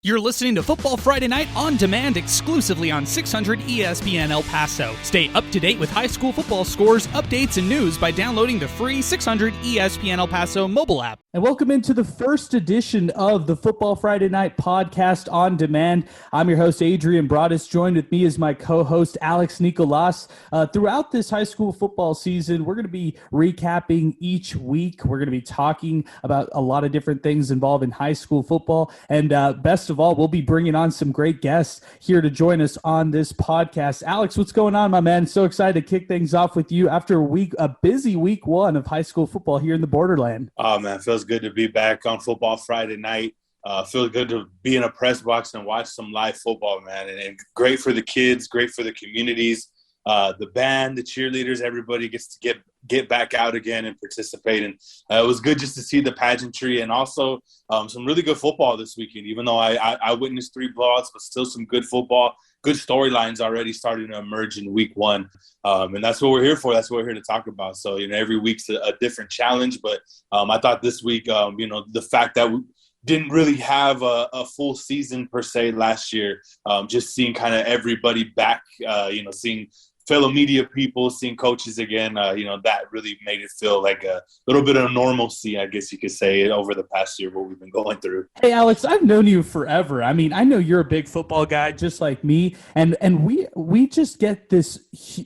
You're listening to Football Friday Night on demand exclusively on 600 ESPN El Paso. Stay up to date with high school football scores, updates, and news by downloading the free 600 ESPN El Paso mobile app. And welcome into the first edition of the Football Friday Night podcast on demand. I'm your host, Adrian Broaddus. Joined with me is my co-host, Alex Nicolas. Throughout this high school football season, we're going to be recapping each week. We're going to be talking about a lot of different things involving high school football. And best of all, we'll be bringing on some great guests here to join us on this podcast. Alex, what's going on, my man? So excited to kick things off with you after a busy week one of high school football here in the borderland. Oh, man, feels good to be back on Football Friday Night. Feels good to be in a press box and watch some live football, man. And great for the kids, great for the communities, the band, the cheerleaders, everybody gets to get back out again and participate. And it was good just to see the pageantry and also some really good football this weekend, even though I witnessed 3 blowouts, but still some good football, good storylines already starting to emerge in week one. And that's what we're here for. That's what we're here to talk about. So, every week's a different challenge, but I thought this week, the fact that we didn't really have a full season per se last year, just seeing kind of everybody back, seeing fellow media people, seeing coaches again, that really made it feel like a little bit of normalcy, I guess you could say, over the past year, what we've been going through. Hey, Alex, I've known you forever. I mean, I know you're a big football guy just like me, and we just get this,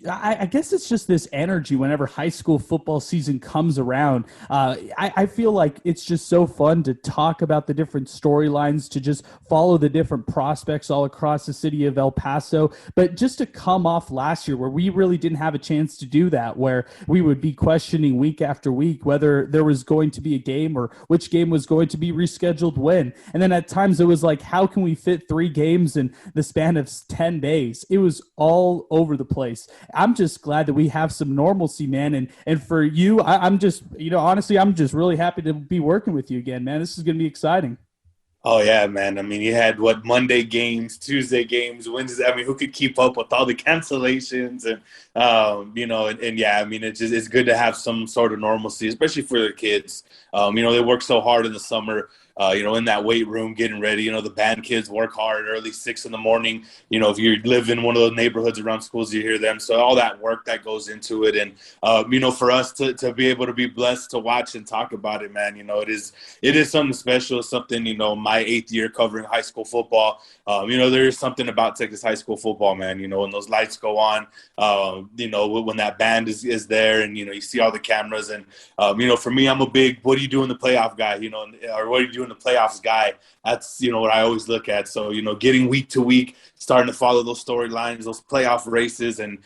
I guess it's just this energy whenever high school football season comes around. I feel like it's just so fun to talk about the different storylines, to just follow the different prospects all across the city of El Paso, but just to come off last year where we really didn't have a chance to do that, where we would be questioning week after week whether there was going to be a game or which game was going to be rescheduled when. And then at times it was like, how can we fit 3 games in the span of 10 days? It was all over the place. I'm just glad that we have some normalcy, man. And for you, I'm just, honestly, I'm just really happy to be working with you again, man. This is going to be exciting. Oh, yeah, man. I mean, you had, Monday games, Tuesday games, Wednesday. I mean, who could keep up with all the cancellations? And, yeah, I mean, it's good to have some sort of normalcy, especially for the kids. They work so hard in the summer, in that weight room getting ready. The band kids work hard early, 6 a.m. If you live in one of those neighborhoods around schools, you hear them. So all that work that goes into it. And, for us to be able to be blessed to watch and talk about it, man, it is something special. It's something, my 8th year covering high school football, there is something about Texas high school football, man, when those lights go on, when that band is there and, you see all the cameras. And, for me, I'm a big, what do you do in the playoff guy, or what do you do in the playoffs guy? That's, what I always look at. So, getting week to week, starting to follow those storylines, those playoff races and,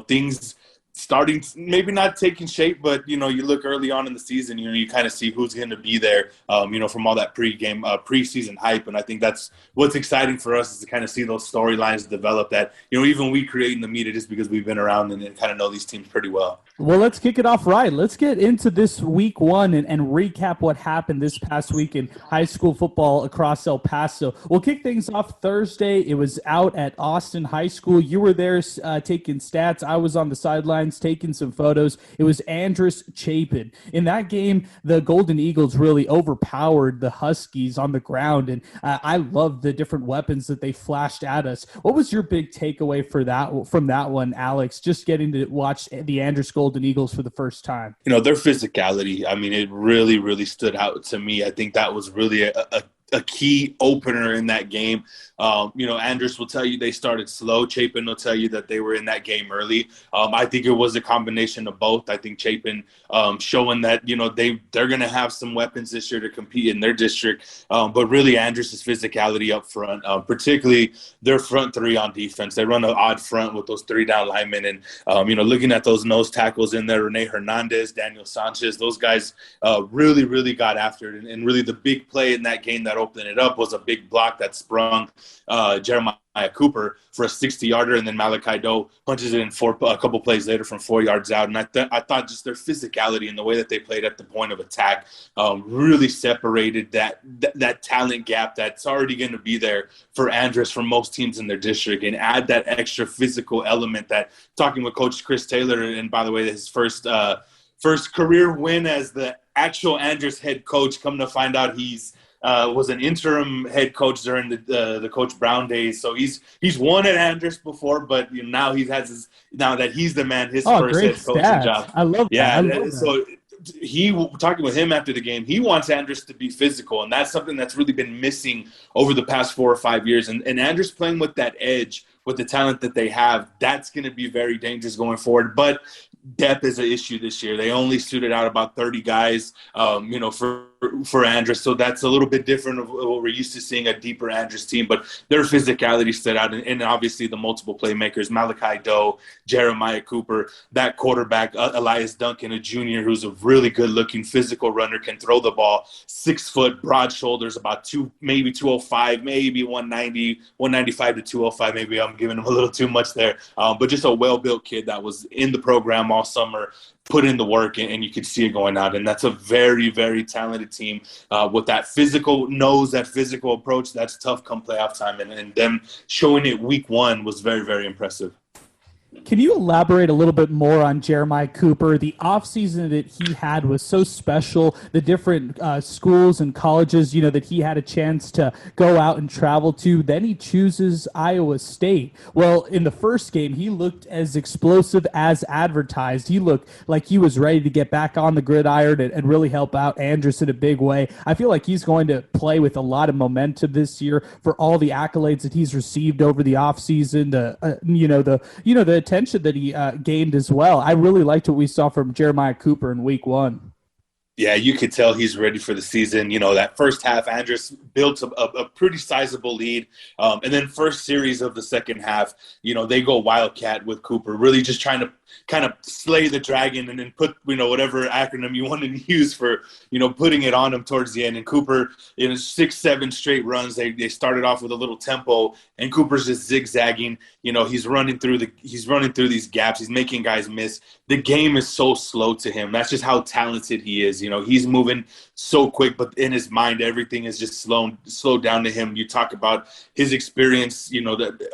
things starting, maybe not taking shape, but, you look early on in the season, you kind of see who's going to be there, from all that preseason hype. And I think that's what's exciting for us is to kind of see those storylines develop that, even we create in the media just because we've been around and kind of know these teams pretty well. Well, let's kick it off right. Let's get into this week one and recap what happened this past week in high school football across El Paso. We'll kick things off Thursday. It was out at Austin High School. You were there taking stats. I was on the sidelines taking some photos. It was Andrus Chapin. In that game, the Golden Eagles really overpowered the Huskies on the ground, and I loved the different weapons that they flashed at us. What was your big takeaway from that one, Alex, just getting to watch the Andrus Golden Eagles for the first time? Their physicality, I mean, it really, really stood out to me. I think that was really a key opener in that game. Andrus will tell you they started slow. Chapin will tell you that they were in that game early. I think it was a combination of both. I think Chapin showing that, they're going to have some weapons this year to compete in their district. But really Andrus' physicality up front, particularly their front 3 on defense. They run an odd front with those 3 down linemen. And, looking at those nose tackles in there, Rene Hernandez, Daniel Sanchez, those guys really, really got after it. And really the big play in that game that opened it up was a big block that sprung Jeremiah Cooper for a 60-yarder, and then Malachi Doe punches it in a couple plays later from 4 yards out. And I thought just their physicality and the way that they played at the point of attack really separated that talent gap that's already going to be there for Andrus from most teams in their district, and add that extra physical element that, talking with Coach Chris Taylor, and by the way, his first career win as the actual Andrus head coach, come to find out he's was an interim head coach during the Coach Brown days. So he's won at Andress before, but now now that he's the man, his first head coaching job. I love that. Yeah, I love that. So talking with him after the game, he wants Andress to be physical, and that's something that's really been missing over the past 4 or 5 years. And Andress playing with that edge, with the talent that they have, that's going to be very dangerous going forward. But depth is an issue this year. They only suited out about 30 guys, for Andress. So that's a little bit different of what we're used to seeing, a deeper Andress team. But their physicality stood out. And obviously the multiple playmakers, Malachi Doe, Jeremiah Cooper, that quarterback, Elias Duncan, a junior who's a really good-looking physical runner, can throw the ball, 6 foot, broad shoulders, about maybe 205, maybe 190, 195 to 205. Maybe I'm giving him a little too much there. But just a well-built kid that was in the program all summer, put in the work, and you could see it going out. And that's a very, very talented team with that physical approach. That's tough come playoff time. And them showing it week 1 was very, very impressive. Can you elaborate a little bit more on Jeremiah Cooper? The offseason that he had was so special, the different schools and colleges, that he had a chance to go out and travel to. Then he chooses Iowa State. Well, in the first game, he looked as explosive as advertised. He looked like he was ready to get back on the gridiron and really help out Andress in a big way. I feel like he's going to play with a lot of momentum this year for all the accolades that he's received over the offseason, the attention that he gained as well. I really liked what we saw from Jeremiah Cooper in week 1. Yeah, you could tell he's ready for the season. That first half, Andress built a pretty sizable lead. And then first series of the second half, they go Wildcat with Cooper, really just trying to kind of slay the dragon and then put, whatever acronym you want to use for, putting it on him towards the end. And Cooper, in 6-7 straight runs, they started off with a little tempo, and Cooper's just zigzagging. He's running through these gaps. He's making guys miss. The game is so slow to him. That's just how talented he is. He's moving so quick, but in his mind, everything is just slowed down to him. You talk about his experience,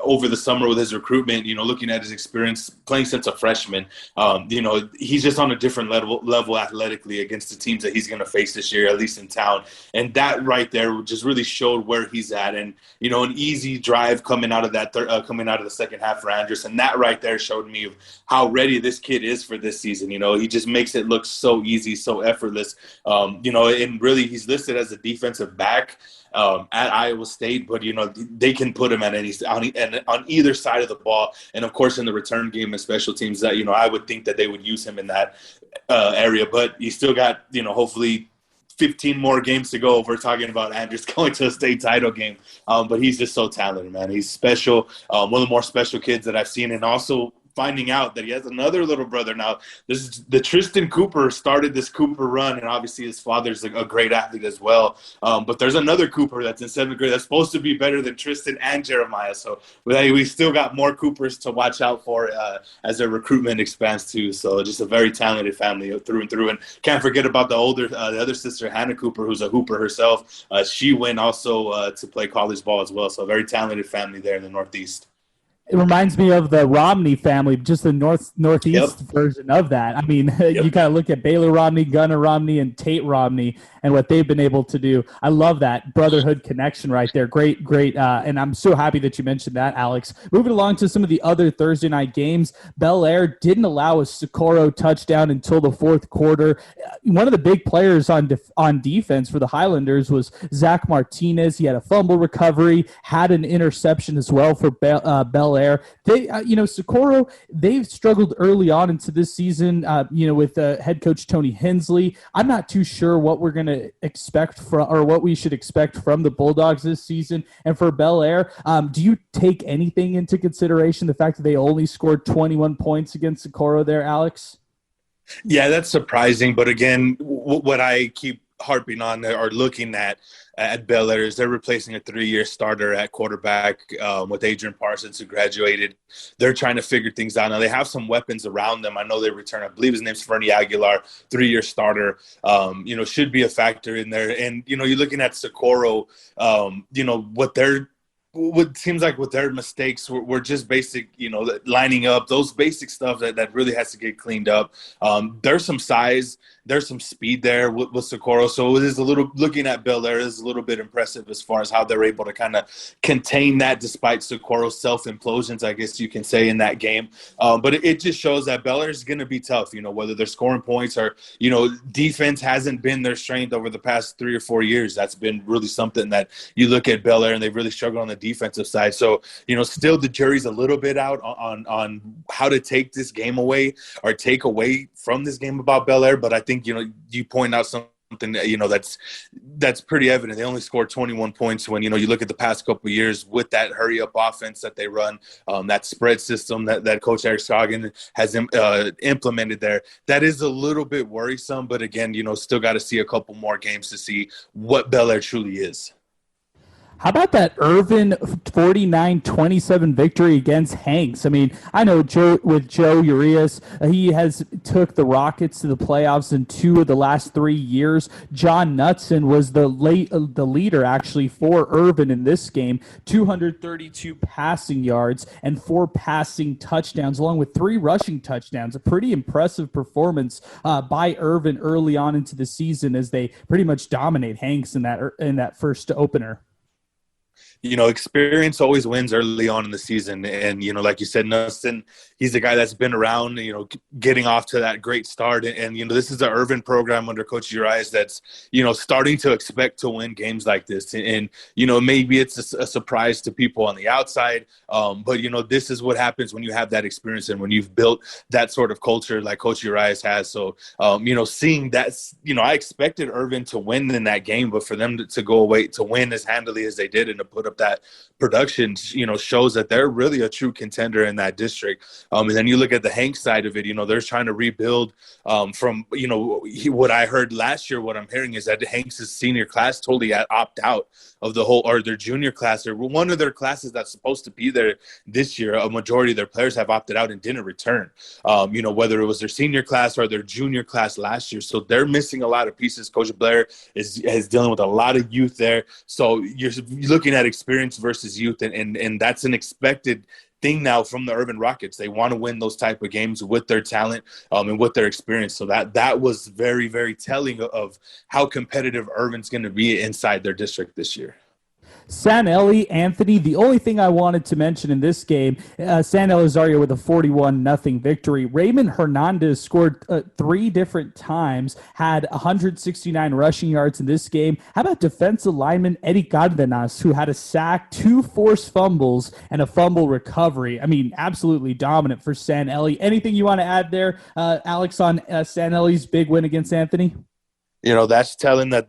over the summer with his recruitment, looking at his experience playing since a freshman. He's just on a different level athletically against the teams that he's going to face this year, at least in town. And that right there just really showed where he's at. And, an easy drive coming out of the second half for Andress. And that right there showed me of how ready this kid is for this season. He just makes it look so easy, so effortless. And really he's listed as a defensive back at Iowa State, but they can put him at on either side of the ball, and of course in the return game and special teams that I would think that they would use him in that area. But you still got hopefully 15 more games to go. We're talking about Andress going to a state title game, but he's just so talented, man. He's special, one of the more special kids that I've seen, and also finding out that he has another little brother now. This is the Tristan Cooper started this Cooper run, and obviously his father's a great athlete as well. But there's another Cooper that's in 7th grade that's supposed to be better than Tristan and Jeremiah. So we still got more Coopers to watch out for as their recruitment expands too. So just a very talented family through and through. And can't forget about the other sister, Hannah Cooper, who's a hooper herself. She went also to play college ball as well. So a very talented family there in the Northeast. It reminds me of the Romney family, just the northeast version of that. I mean, you kind of look at Baylor Romney, Gunnar Romney, and Tate Romney, and what they've been able to do. I love that brotherhood connection right there. Great, and I'm so happy that you mentioned that, Alex. Moving along to some of the other Thursday night games, Bel Air didn't allow a Socorro touchdown until the fourth quarter. One of the big players on defense for the Highlanders was Zach Martinez. He had a fumble recovery, had an interception as well for Bel Air. They, Socorro, they've struggled early on into this season, with head coach Tony Hensley. I'm not too sure what we're going to expect what we should expect from the Bulldogs this season. And for Bel Air, do you take anything into consideration, the fact that they only scored 21 points against Socorro there, Alex? Yeah, that's surprising. But again, what I keep harping on or looking at Bel Air is they're replacing a 3-year starter at quarterback with Adrian Parsons, who graduated. They're trying to figure things out. Now, they have some weapons around them. I know they return, I believe his name's Fernie Aguilar, 3-year starter, should be a factor in there. And, you're looking at Socorro, what they're what seems like with their mistakes were just basic, lining up, those basic stuff that really has to get cleaned up. There's some size, there's some speed there with Socorro. So it is looking at Bel Air is a little bit impressive as far as how they're able to kind of contain that despite Socorro's self-implosions, I guess you can say, in that game. But it just shows that Bel Air is going to be tough, whether they're scoring points or, defense hasn't been their strength over the past 3 or 4 years. That's been really something that you look at Bel Air and they've really struggled on the defensive side. So, still the jury's a little bit out on how to take this game away or take away from this game about Bel Air. But I think, you point out something that, that's pretty evident. They only scored 21 points when, you look at the past couple of years with that hurry up offense that they run, that spread system that Coach Eric Scoggin has implemented there. That is a little bit worrisome, but again, still got to see a couple more games to see what Bel Air truly is. How about that Irvin 49-27 victory against Hanks? I mean, I know Joe Urias, he has took the Rockets to the playoffs in 2 of the last 3 years. John Knutson was the leader actually for Irvin in this game, 232 passing yards and 4 passing touchdowns, along with 3 rushing touchdowns. A pretty impressive performance by Irvin early on into the season as they pretty much dominate Hanks in that first opener. Experience always wins early on in the season. And, like you said, Nustin, he's a guy that's been around, getting off to that great start. And this is an Irvin program under Coach Urias that's, starting to expect to win games like this. And maybe it's a surprise to people on the outside. But, this is what happens when you have that experience and when you've built that sort of culture like Coach Urias has. So, seeing that, I expected Irvin to win in that game, but for them to go away to win as handily as they did and to put up that production, shows that they're really a true contender in that district. And then you look at the Hanks side of it, they're trying to rebuild from, what I heard last year. What I'm hearing is that Hanks' senior class totally opt out of the whole, or their junior class, or one of their classes that's supposed to be there this year. A majority of their players have opted out and didn't return, whether it was their senior class or their junior class last year. So they're missing a lot of pieces. Coach Blair is dealing with a lot of youth there. So you're looking at experience versus youth, and that's an expected thing now from the Irvin Rockets. They want to win those type of games with their talent and with their experience. So that was very, very telling of how competitive Irvin's going to be inside their district this year. Sanelli, Anthony, the only thing I wanted to mention in this game, San Elizario with a 41-0 victory. Raymond Hernandez scored 3 different times, had 169 rushing yards in this game. How about defensive lineman Eddie Cardenas, who had a sack, 2 forced fumbles, and a fumble recovery? I mean, absolutely dominant for Sanelli. Anything you want to add there, Alex, on Sanelli's big win against Anthony? That's telling that,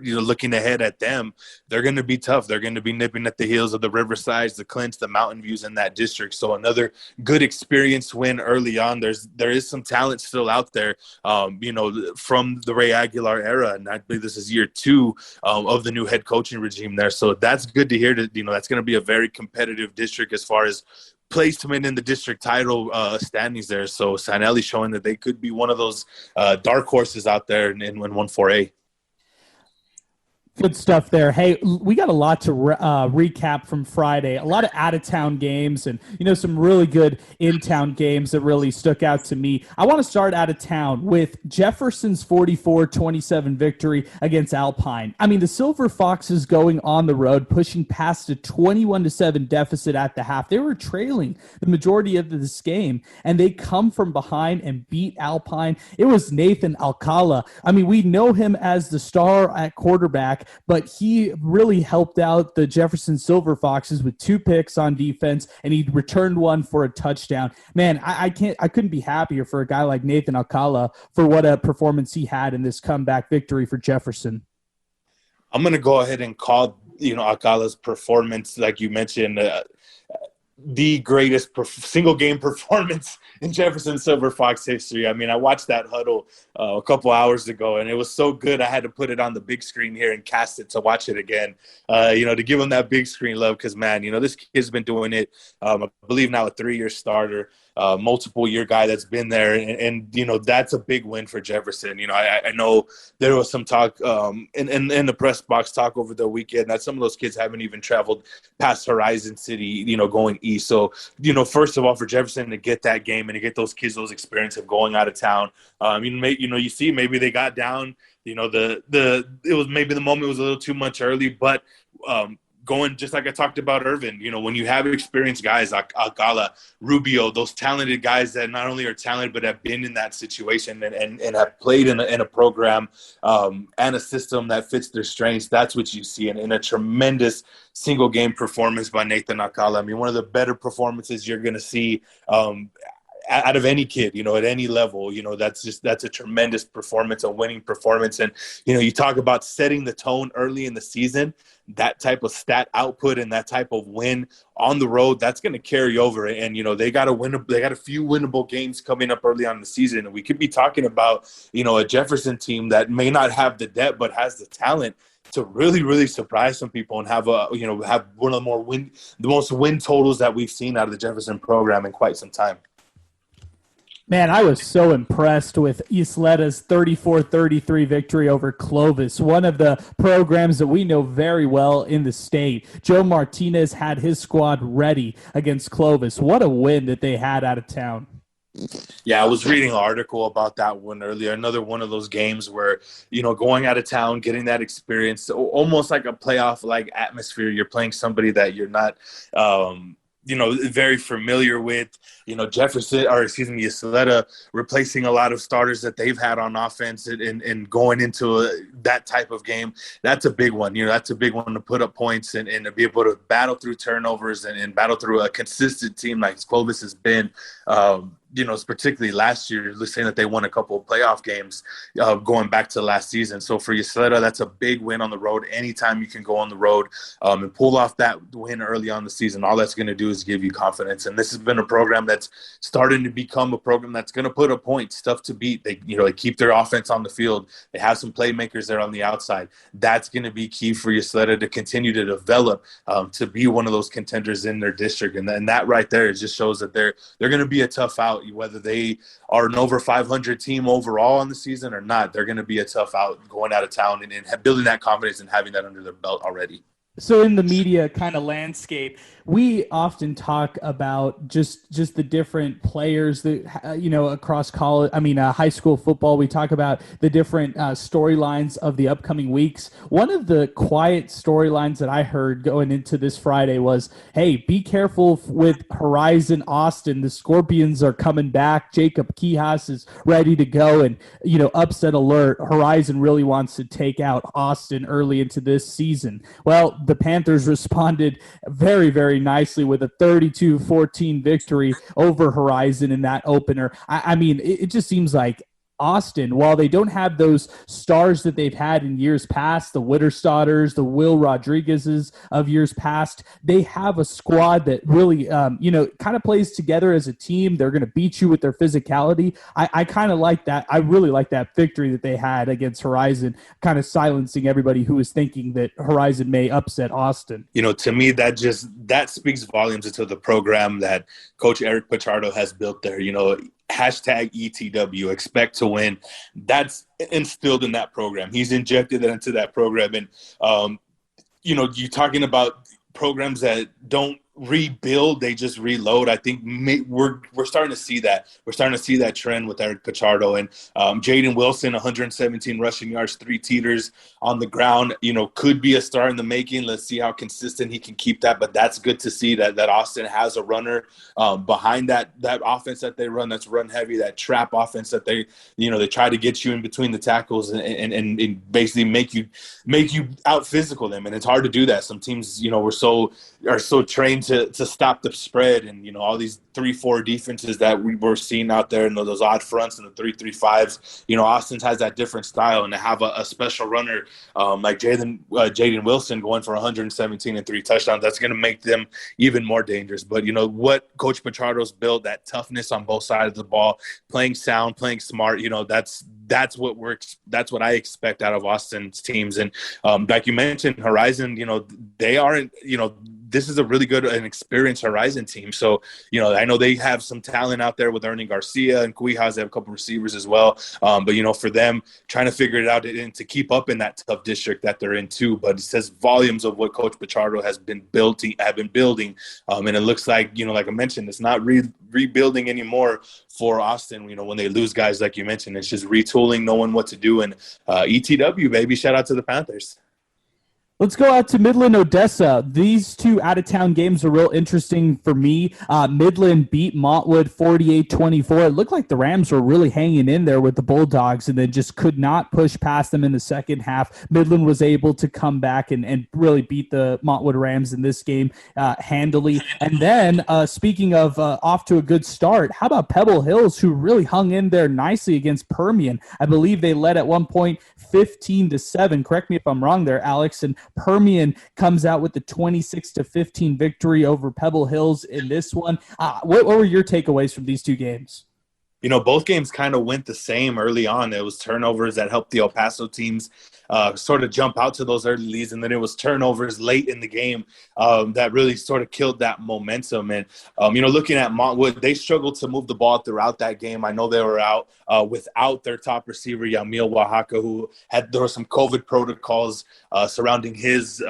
looking ahead at them, they're going to be tough. They're going to be nipping at the heels of the Riversides, the Clints, the Mountain Views in that district. So another good experience win early on. There is some talent still out there, from the Ray Aguilar era. And I believe this is year 2 of the new head coaching regime there. So that's good to hear that, that's going to be a very competitive district as far as placement in the district title standings there. So Sanelli showing that they could be one of those dark horses out there in 1-4A. Good stuff there. Hey, we got a lot to recap from Friday. A lot of out-of-town games and, some really good in-town games that really stuck out to me. I want to start out of town with Jefferson's 44-27 victory against Alpine. I mean, the Silver Foxes going on the road, pushing past a 21-7 deficit at the half. They were trailing the majority of this game, and they come from behind and beat Alpine. It was Nathan Alcala. I mean, we know him as the star at quarterback, but he really helped out the Jefferson Silver Foxes with 2 picks on defense, and he returned 1 for a touchdown. Man, I couldn't be happier for a guy like Nathan Alcala for what a performance he had in this comeback victory for Jefferson. I'm going to go ahead and call, Alcala's performance, like you mentioned, the greatest single game performance in Jefferson Silver Fox history. I mean, I watched that huddle a couple hours ago, and it was so good. I had to put it on the big screen here and cast it to watch it again, to give him that big screen love. Because, man, this kid's been doing it, I believe now a 3-year starter. multiple year guy that's been there. And that's a big win for Jefferson. I know there was some talk in the press box talk over the weekend that some of those kids haven't even traveled past Horizon City, going east. So, first of all, for Jefferson to get that game and to get those kids those experience of going out of town, you see maybe they got down, it was maybe the moment was a little too much early, but going just like I talked about Irvin, when you have experienced guys like Alcala, Rubio, those talented guys that not only are talented but have been in that situation and have played in a program and a system that fits their strengths, that's what you see in a tremendous single game performance by Nathan Alcala. I mean, one of the better performances you're going to see out of any kid, at any level. That's a tremendous performance, a winning performance. And, you talk about setting the tone early in the season, that type of stat output and that type of win on the road, that's going to carry over. And, they got a few winnable games coming up early on in the season. And we could be talking about, a Jefferson team that may not have the depth, but has the talent to really, really surprise some people and have have one of the most win totals that we've seen out of the Jefferson program in quite some time. Man, I was so impressed with Isletta's 34-33 victory over Clovis, one of the programs that we know very well in the state. Joe Martinez had his squad ready against Clovis. What a win that they had out of town. Yeah, I was reading an article about that one earlier. Another one of those games where, going out of town, getting that experience, almost like a playoff-like atmosphere. You're playing somebody that you're not very familiar with, Isleta replacing a lot of starters that they've had on offense and going into that type of game. That's a big one. That's a big one to put up points and to be able to battle through turnovers and battle through a consistent team like Clovis has been. Particularly last year, saying that they won a couple of playoff games going back to last season. So for Isleta, that's a big win on the road. Anytime you can go on the road and pull off that win early on the season, all that's going to do is give you confidence. And this has been a program that's starting to become a program that's going to put up points, tough to beat. They keep their offense on the field. They have some playmakers there on the outside. That's going to be key for Isleta to continue to develop to be one of those contenders in their district. And then that right there, it just shows that they're going to be a tough out. Whether they are an over 500 team overall on the season or not, they're going to be a tough out going out of town and building that confidence and having that under their belt already. So in the media kind of landscape, we often talk about just the different players that, across college, high school football. We talk about the different storylines of the upcoming weeks. One of the quiet storylines that I heard going into this Friday was, hey, be careful with Horizon Austin. The Scorpions are coming back. Jacob Kihas is ready to go. And, upset alert, Horizon really wants to take out Austin early into this season. Well, the Panthers responded very, very nicely with a 32-14 victory over Horizon in that opener. It just seems like Austin, while they don't have those stars that they've had in years past, the Witterstodders, the Will Rodriguez's of years past, they have a squad that really, kind of plays together as a team. They're going to beat you with their physicality. I kind of like that. I really like that victory that they had against Horizon, kind of silencing everybody who was thinking that Horizon may upset Austin. To me, that speaks volumes into the program that Coach Eric Pichardo has built there. Hashtag ETW, expect to win. That's instilled in that program. He's injected that into that program. And, you're talking about programs that don't rebuild, they just reload. I think we're starting to see that. We're starting to see that trend with Eric Pichardo and Jaden Wilson, 117 rushing yards, 3 teeters on the ground. Could be a star in the making. Let's see how consistent he can keep that. But that's good to see that Austin has a runner behind that offense that they run. That's run heavy. That trap offense that they try to get you in between the tackles and basically make you out physical them. And it's hard to do that. Some teams, are so trained to stop the spread and, all these 3-4 defenses that we were seeing out there and those odd fronts and the 3-3-5s. Austin has that different style, and to have a special runner like Jaden Wilson going for 117 and 3 touchdowns, that's going to make them even more dangerous. But, what Coach Pichardo's built, that toughness on both sides of the ball, playing sound, playing smart, that's what I expect out of Austin's teams. And like you mentioned, Horizon, they aren't, this is a really good and experienced Horizon team. So, I know they have some talent out there with Ernie Garcia and Cuijas. They have a couple receivers as well. But, for them, trying to figure it out and to keep up in that tough district that they're in too. But it says volumes of what Coach Pichardo has been building. And it looks like, like I mentioned, it's not rebuilding anymore for Austin. When they lose guys like you mentioned, it's just retooling, knowing what to do. And ETW, baby, shout out to the Panthers. Let's go out to Midland, Odessa. These two out-of-town games are real interesting for me. Midland beat Montwood 48-24. It looked like the Rams were really hanging in there with the Bulldogs and then just could not push past them in the second half. Midland was able to come back and really beat the Montwood Rams in this game handily. And then, speaking of off to a good start, how about Pebble Hills, who really hung in there nicely against Permian? I believe they led at one point 15-7. Correct me if I'm wrong there, Alex. And Permian comes out with the 26-15 victory over Pebble Hills in this one. What were your takeaways from these two games? Both games kind of went the same early on. It was turnovers that helped the El Paso teams sort of jump out to those early leads, and then it was turnovers late in the game that really sort of killed that momentum. And, looking at Montwood, they struggled to move the ball throughout that game. I know they were out without their top receiver, Yamil Oaxaca, who there were some COVID protocols surrounding his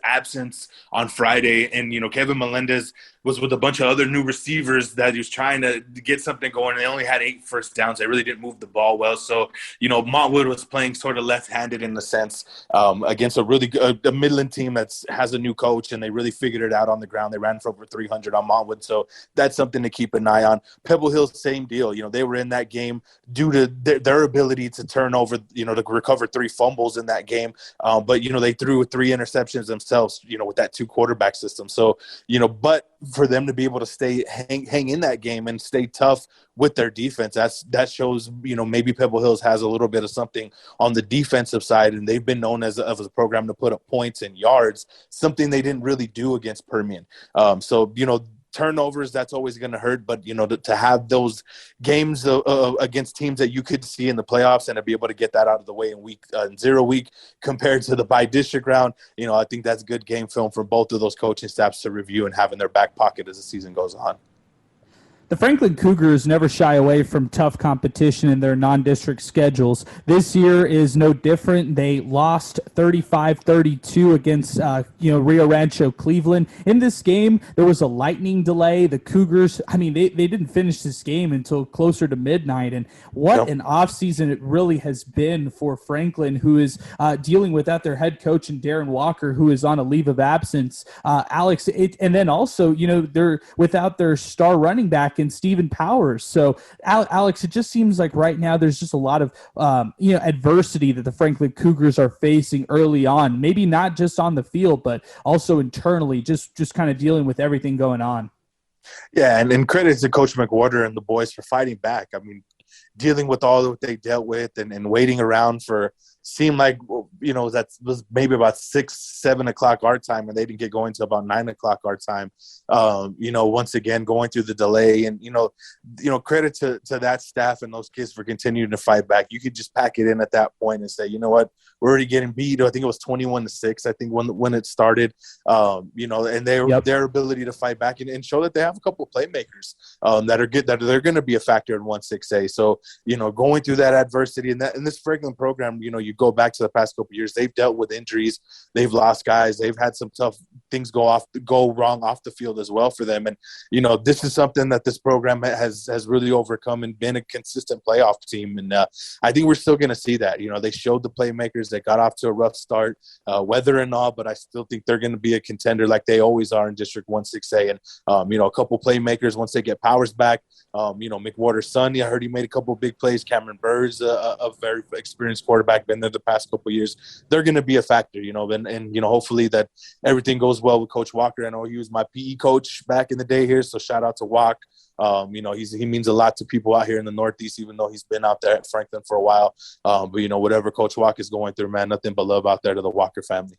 absence on Friday. And, Kevin Melendez was with a bunch of other new receivers that he was trying to get something going. They only had 8 first downs. They really didn't move the ball well. So, Montwood was playing sort of left-handed in the sense against a really good a Midland team that has a new coach, and they really figured it out on the ground. They ran for over 300 on Montwood. So that's something to keep an eye on. Pebble Hills, same deal. They were in that game due to their ability to turn over, to recover 3 fumbles in that game. But, they threw 3 interceptions themselves, with that 2-quarterback system. So, but for them to be able to hang in that game and stay tough with their defense, that shows, maybe Pebble Hills has a little bit of something on the defensive side, and they've been known as a program to put up points and yards, something they didn't really do against Permian. So, turnovers, that's always going to hurt, but to have those games against teams that you could see in the playoffs and to be able to get that out of the way in 0 week compared to the by-district round, I think that's good game film for both of those coaching staffs to review and have in their back pocket as the season goes on. The Franklin Cougars never shy away from tough competition in their non-district schedules. This year is no different. They lost 35-32 against Rio Rancho Cleveland. In this game, there was a lightning delay. The Cougars, they didn't finish this game until closer to midnight. And what an offseason it really has been for Franklin, who is dealing without their head coach and Darren Walker, who is on a leave of absence. Alex, and then also, they're without their star running back in Stephen Powers. So, Alex, it just seems like right now there's just a lot of adversity that the Franklin Cougars are facing early on. Maybe not just on the field, but also internally, just kind of dealing with everything going on. Yeah, and credit to Coach McWhorter and the boys for fighting back. Dealing with all that they dealt with and waiting around for seemed like that was maybe about 6-7 o'clock our time, and they didn't get going to about 9 o'clock our time. Once again going through the delay, and credit to that staff and those kids for continuing to fight back. You could just pack it in at that point and say, you know what, we're already getting beat. I think it was 21-6. I think when it started, and their ability to fight back and show that they have a couple of playmakers that are good, that they're going to be a factor in 1-6A. So going through that adversity and this Franklin program, you go back to the past couple of years, they've dealt with injuries, they've lost guys, they've had some tough things go wrong off the field as well for them. And this is something that this program has really overcome and been a consistent playoff team. And I think we're still going to see that. They showed the playmakers. They got off to a rough start, weather and all, but I still think they're going to be a contender like they always are in District 1-6A. And a couple playmakers once they get Powers back. McWhorter's son, I heard he made a couple of big plays. Cameron Burr's a very experienced quarterback, been there the past couple of years. They're going to be a factor, and hopefully that everything goes well with Coach Walker. I know he was my PE coach back in the day here, so shout out to Walk. He means a lot to people out here in the Northeast, even though he's been out there at Franklin for a while. But whatever Coach Walker is going through, man, nothing but love out there to the Walker family.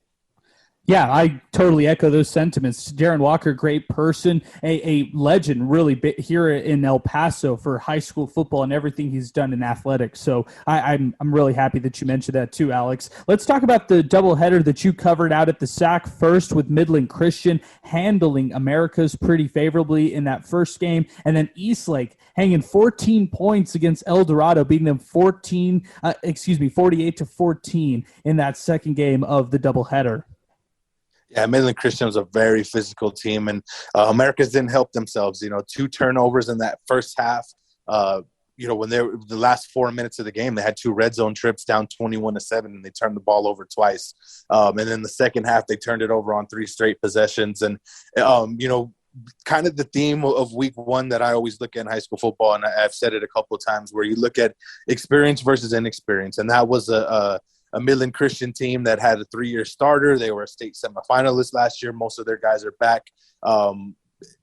Yeah, I totally echo those sentiments. Darren Walker, great person, a legend really here in El Paso for high school football and everything he's done in athletics. So I'm really happy that you mentioned that too, Alex. Let's talk about the doubleheader that you covered out at the SAC first with Midland Christian handling America's pretty favorably in that first game, and then Eastlake hanging 14 points against El Dorado, beating them 48-14 in that second game of the doubleheader. Yeah, Midland Christian was a very physical team, and Americans didn't help themselves. 2 turnovers in that first half. When they were the last 4 minutes of the game, they had 2 red zone trips down 21-7, and they turned the ball over twice. And then the second half, they turned it over on 3 straight possessions. And kind of the theme of week 1 that I always look at in high school football, and I've said it a couple of times, where you look at experience versus inexperience, and that was a Midland Christian team that had a 3-year starter. They were a state semifinalist last year. Most of their guys are back.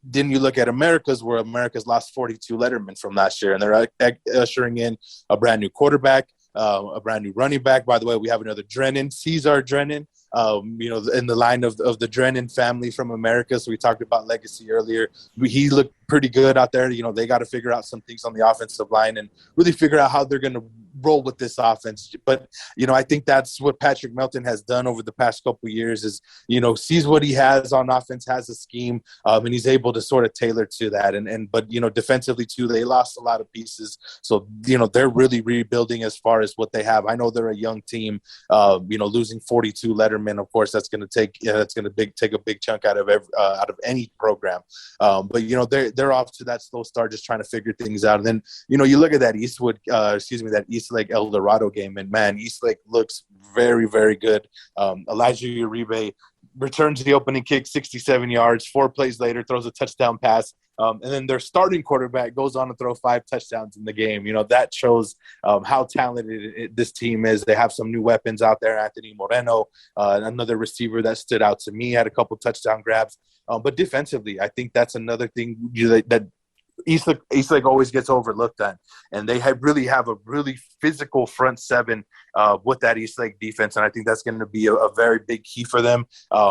Then you look at America's, where America's lost 42 lettermen from last year, and they're ushering in a brand new quarterback, a brand new running back. By the way, we have another Drennan, Cesar Drennan, in the line of the Drennan family from America. So we talked about legacy earlier. He looked pretty good out there. They got to figure out some things on the offensive line and really figure out how they're going to roll with this offense. But, I think that's what Patrick Melton has done over the past couple of years is, sees what he has on offense, has a scheme, and he's able to sort of tailor to that. But defensively too, they lost a lot of pieces. So, they're really rebuilding as far as what they have. I know they're a young team, losing 42 lettermen. Of course, that's going to take a big chunk out of any program. But, they're off to that slow start, just trying to figure things out. And then, you look at that that Eastlake El Dorado game, and man, Eastlake looks very, very good. Elijah Uribe returns the opening kick 67 yards. 4 plays later, throws a touchdown pass. And then their starting quarterback goes on to throw 5 touchdowns in the game. That shows how talented this team is. They have some new weapons out there. Anthony Moreno, another receiver that stood out to me, had a couple touchdown grabs. But defensively, I think that's another thing that Eastlake always gets overlooked on, and they really have a really physical front seven with that Eastlake defense, and I think that's going to be a very big key for them.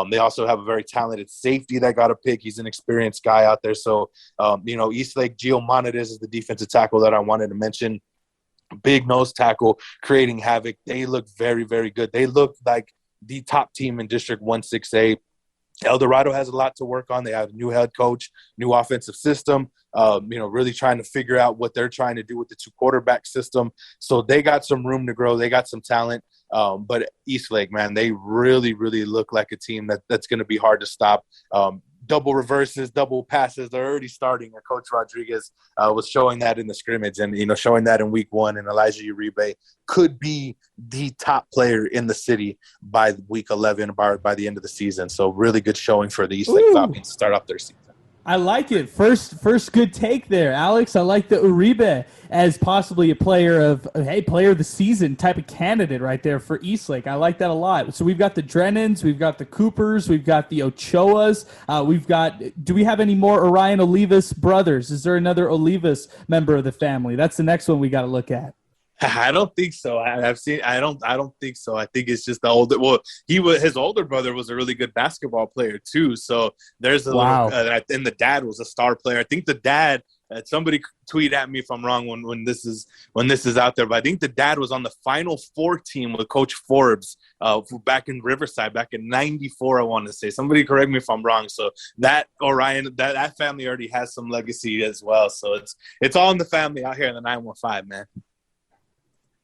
They also have a very talented safety that got a pick. He's an experienced guy out there. So, Eastlake, Gio Monades is the defensive tackle that I wanted to mention. Big nose tackle, creating havoc. They look very, very good. They look like the top team in District 1-6A. El Dorado has a lot to work on. They have a new head coach, new offensive system, really trying to figure out what they're trying to do with the 2-quarterback system. So they got some room to grow. They got some talent. But Eastlake, man, they really, really look like a team that's going to be hard to stop. Double reverses, double passes, they're already starting. And Coach Rodriguez was showing that in the scrimmage and, showing that in week 1. And Elijah Uribe could be the top player in the city by week 11, by the end of the season. So really good showing for the Eastlake Falcons to start off their season. I like it. First good take there, Alex. I like the Uribe as possibly a player of the season type of candidate right there for Eastlake. I like that a lot. So we've got the Drennans, we've got the Coopers, we've got the Ochoas. Do we have any more Orion Olivas brothers? Is there another Olivas member of the family? That's the next one we got to look at. I don't think so. I don't think so. I think it's just the older. Well, his older brother was a really good basketball player too. So there's a little. And the dad was a star player. I think the dad. Somebody tweet at me if I'm wrong when this is out there. But I think the dad was on the Final Four team with Coach Forbes back in Riverside back in '94. I want to say. Somebody correct me if I'm wrong. So that Orion, that family already has some legacy as well. So it's all in the family out here in the 915, man.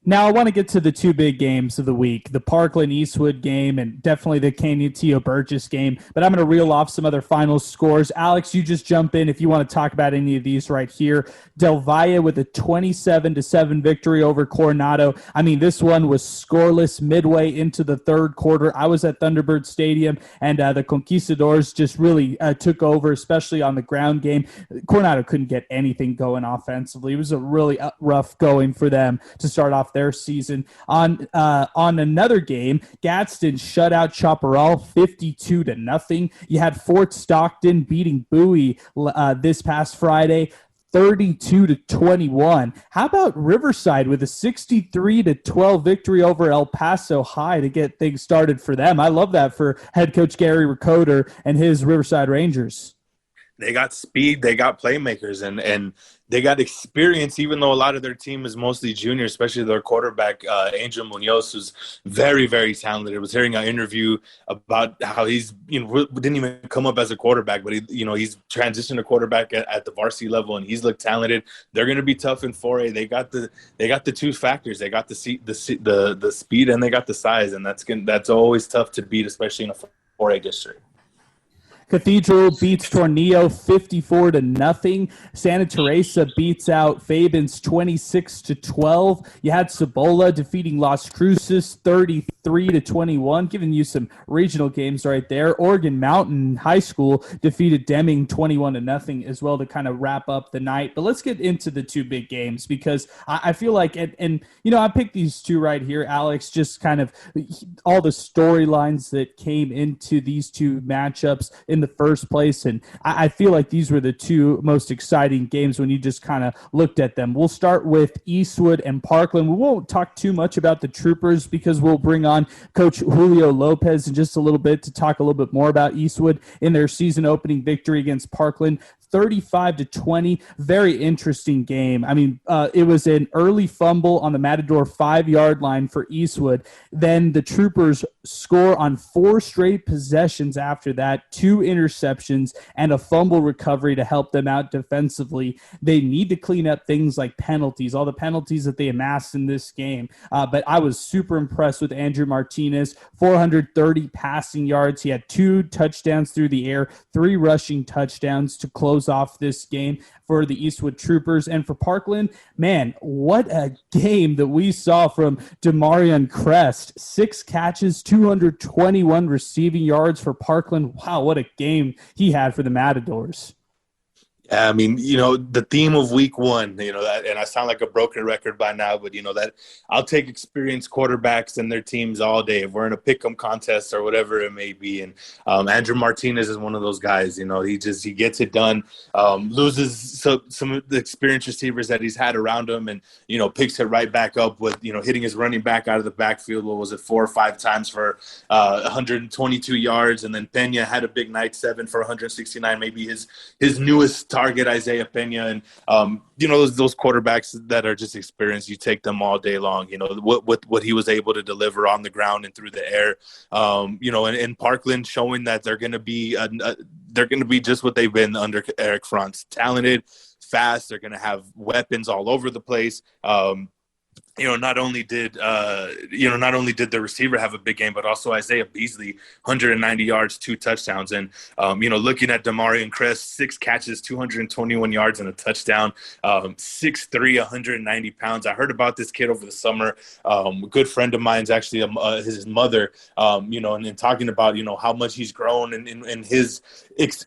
Now, I want to get to the 2 big games of the week, the Parkland Eastwood game and definitely the Canutillo Burgess game, but I'm going to reel off some other final scores. Alex, you just jump in if you want to talk about any of these right here. Del Valle with a 27-7 victory over Coronado. I mean, this one was scoreless midway into the third quarter. I was at Thunderbird Stadium, and the Conquistadors just really took over, especially on the ground game. Coronado couldn't get anything going offensively. It was a really rough going for them to start off their season. On another game, Gadsden shut out Chaparral 52-0. You had Fort Stockton beating Bowie this past Friday 32-21. How about Riverside with a 63-12 victory over El Paso High to get things started for them? I love that for head coach Gary Ricoder and his Riverside Rangers. They got speed, they got playmakers, and they got experience, even though a lot of their team is mostly junior, especially their quarterback, Angel Munoz, who's very, very talented. I was hearing an interview about how he's, didn't even come up as a quarterback, but he's transitioned to quarterback at the varsity level, and he's looked talented. They're going to be tough in 4A. They got the two factors. They got the speed, and they got the size, and that's always tough to beat, especially in a 4A district. Cathedral beats Tornillo 54-0. Santa Teresa beats out Fabens 26-12. You had Cibola defeating Las Cruces 33-21, giving you some regional games right there. Oregon Mountain High School defeated Deming 21-0 as well to kind of wrap up the night. But let's get into the two big games because I feel like, I picked these two right here, Alex, just kind of all the storylines that came into these two matchups in the first place, and I feel like these were the two most exciting games when you just kind of looked at them. We'll start with Eastwood and Parkland. We won't talk too much about the Troopers because we'll bring on Coach Julio Lopez in just a little bit to talk a little bit more about Eastwood in their season opening victory against Parkland. 35-20, very interesting game. I mean, it was an early fumble on the Matador 5-yard line for Eastwood. Then the Troopers score on 4 straight possessions after that, 2 interceptions, and a fumble recovery to help them out defensively. They need to clean up things like penalties, all the penalties that they amassed in this game. But I was super impressed with Andrew Martinez, 430 passing yards. He had 2 touchdowns through the air, 3 rushing touchdowns to close off this game for the Eastwood Troopers. And for Parkland, man, what a game that we saw from Demarion Crest. 6 catches, 221 receiving yards for Parkland. Wow, what a game he had for the Matadors. I mean, the theme of week 1, that, and I sound like a broken record by now, but that I'll take experienced quarterbacks and their teams all day if we're in a pick'em contest or whatever it may be. And Andrew Martinez is one of those guys. He gets it done, loses some of the experienced receivers that he's had around him, and picks it right back up with hitting his running back out of the backfield. What was it, 4 or 5 times for 122 yards, and then Pena had a big night, 7 for 169, maybe his newest target, Isaiah Pena, and those quarterbacks that are just experienced, you take them all day long. What he was able to deliver on the ground and through the air. And Parkland showing that they're going to be just what they've been under Eric Franz, talented, fast. They're going to have weapons all over the place. Not only did the receiver have a big game, but also Isaiah Beasley, 190 yards, 2 touchdowns. And, looking at Demarion Crest, 6 catches, 221 yards and a touchdown, 6'3", 190 pounds. I heard about this kid over the summer. A good friend of mine's actually his mother, and talking about, how much he's grown and his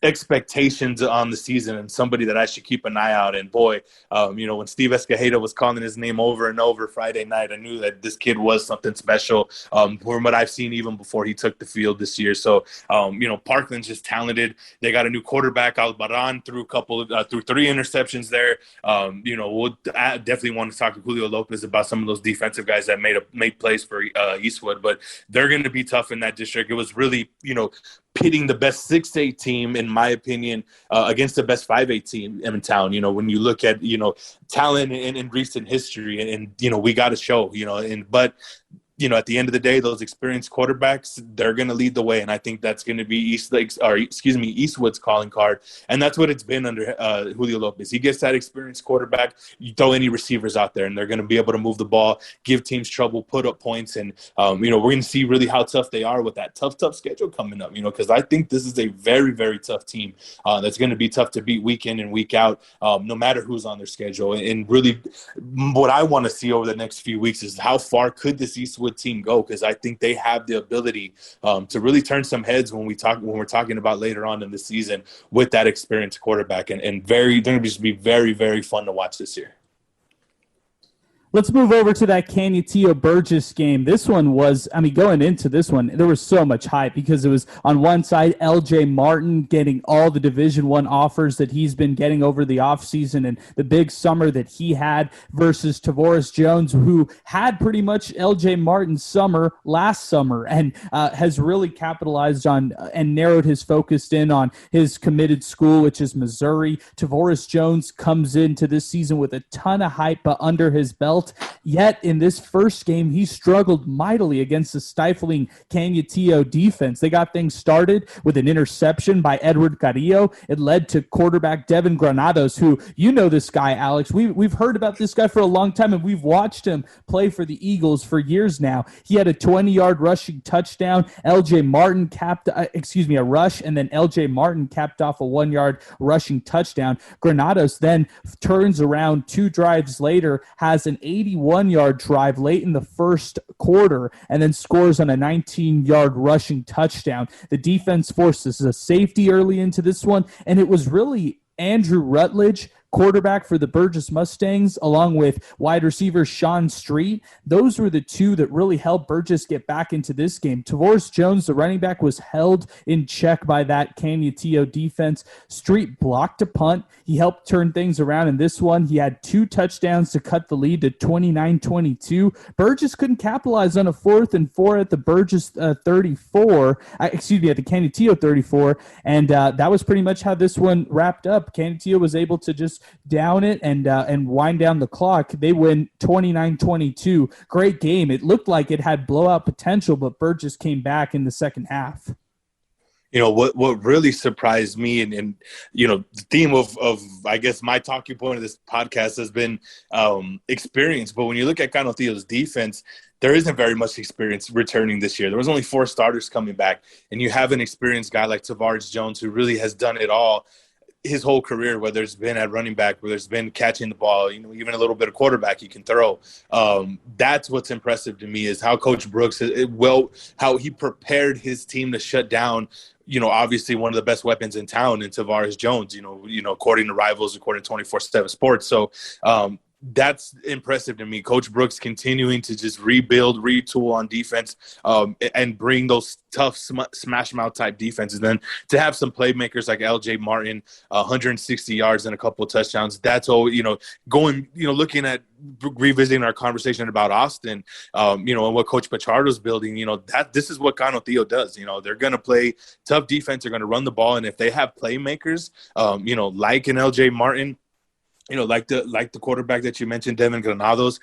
expectations on the season, and somebody that I should keep an eye out. And boy, when Steve Escajeda was calling his name over and over Friday night, I knew that this kid was something special from what I've seen even before he took the field this year. So, Parkland's just talented. They got a new quarterback, Albaran, threw 3 interceptions there. We'll definitely want to talk to Julio Lopez about some of those defensive guys that made plays for Eastwood, but they're going to be tough in that district. It was really, pitting the best 6A team, in my opinion, against the best 5A team in town. When you look at, talent in recent history, and we got to show, but at the end of the day, those experienced quarterbacks, they're going to lead the way. And I think that's going to be Eastwood's calling card. And that's what it's been under Julio Lopez. He gets that experienced quarterback. You throw any receivers out there, and they're going to be able to move the ball, give teams trouble, put up points. And, we're going to see really how tough they are with that tough schedule coming up, because I think this is a very, very tough team that's going to be tough to beat week in and week out, no matter who's on their schedule. And really what I want to see over the next few weeks is how far could this Eastwood team go, because I think they have the ability to really turn some heads when we're talking about later on in the season with that experienced quarterback, and they're going to just be very, very fun to watch this year. Let's move over to that Canutillo-Burgess game. This one was, going into this one, there was so much hype because it was on one side, LJ Martin getting all the Division I offers that he's been getting over the offseason and the big summer that he had versus Tavoris Jones, who had pretty much LJ Martin's summer last summer and has really capitalized on and narrowed his focus in on his committed school, which is Missouri. Tavoris Jones comes into this season with a ton of hype under his belt. Yet in this first game, he struggled mightily against the stifling Canutillo defense. They got things started with an interception by Edward Carrillo. It led to quarterback Devin Granados, who, you know this guy, Alex. We've heard about this guy for a long time, and we've watched him play for the Eagles for years now. He had a 20-yard rushing touchdown. LJ Martin capped, a rush, and then LJ Martin capped off a 1-yard rushing touchdown. Granados then turns around 2 drives later, has an 81-yard drive late in the first quarter, and then scores on a 19-yard rushing touchdown. The defense forces a safety early into this one, and it was really Andrew Rutledge, quarterback for the Burgess Mustangs, along with wide receiver Sean Street. Those were the two that really helped Burgess get back into this game. Tavoris Jones, the running back, was held in check by that Canutillo defense. Street blocked a punt. He helped turn things around in this one. He had 2 touchdowns to cut the lead to 29-22. Burgess couldn't capitalize on a 4th and 4 at the Burgess 34, at the Canutillo 34, and that was pretty much how this one wrapped up. Canutillo was able to just down it and wind down the clock. They win 29-22. Great game. It looked like it had blowout potential, but Burgess came back in the second half. What really surprised me and the theme of I guess my talking point of this podcast has been experience. But when you look at Canutillo's defense, there isn't very much experience returning this year. There was only 4 starters coming back, and you have an experienced guy like Tavoris Jones who really has done it all his whole career, whether it's been at running back, whether it's been catching the ball, even a little bit of quarterback he can throw. That's what's impressive to me is how Coach Brooks, how he prepared his team to shut down, obviously one of the best weapons in town in Tavoris Jones, according to Rivals, according to 24/7 Sports. So that's impressive to me. Coach Brooks continuing to just rebuild, retool on defense, and bring those tough smash mouth type defenses. Then to have some playmakers like LJ Martin, 160 yards and a couple of touchdowns. That's all, looking at revisiting our conversation about Austin, and what Coach Pichardo's building, this is what Canutillo does. They're going to play tough defense. They're going to run the ball. And if they have playmakers, like an LJ Martin, like the quarterback that you mentioned, Devin Granados,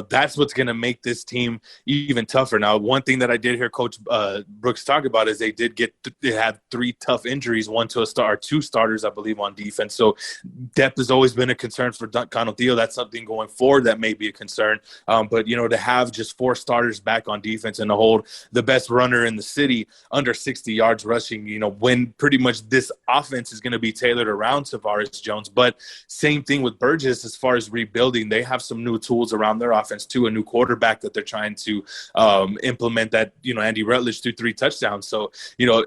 that's what's going to make this team even tougher. Now, one thing that I did hear Coach Brooks talk about is they had 3 tough injuries, 1 to a star, 2 starters, I believe, on defense. So depth has always been a concern for Canutillo. That's something going forward that may be a concern. But, to have just 4 starters back on defense and to hold the best runner in the city under 60 yards rushing, when pretty much this offense is going to be tailored around Tavoris Jones. But same thing with Burgess as far as rebuilding. They have some new tools around their offense too, a new quarterback that they're trying to implement that, Andy Rutledge threw 3 touchdowns. So,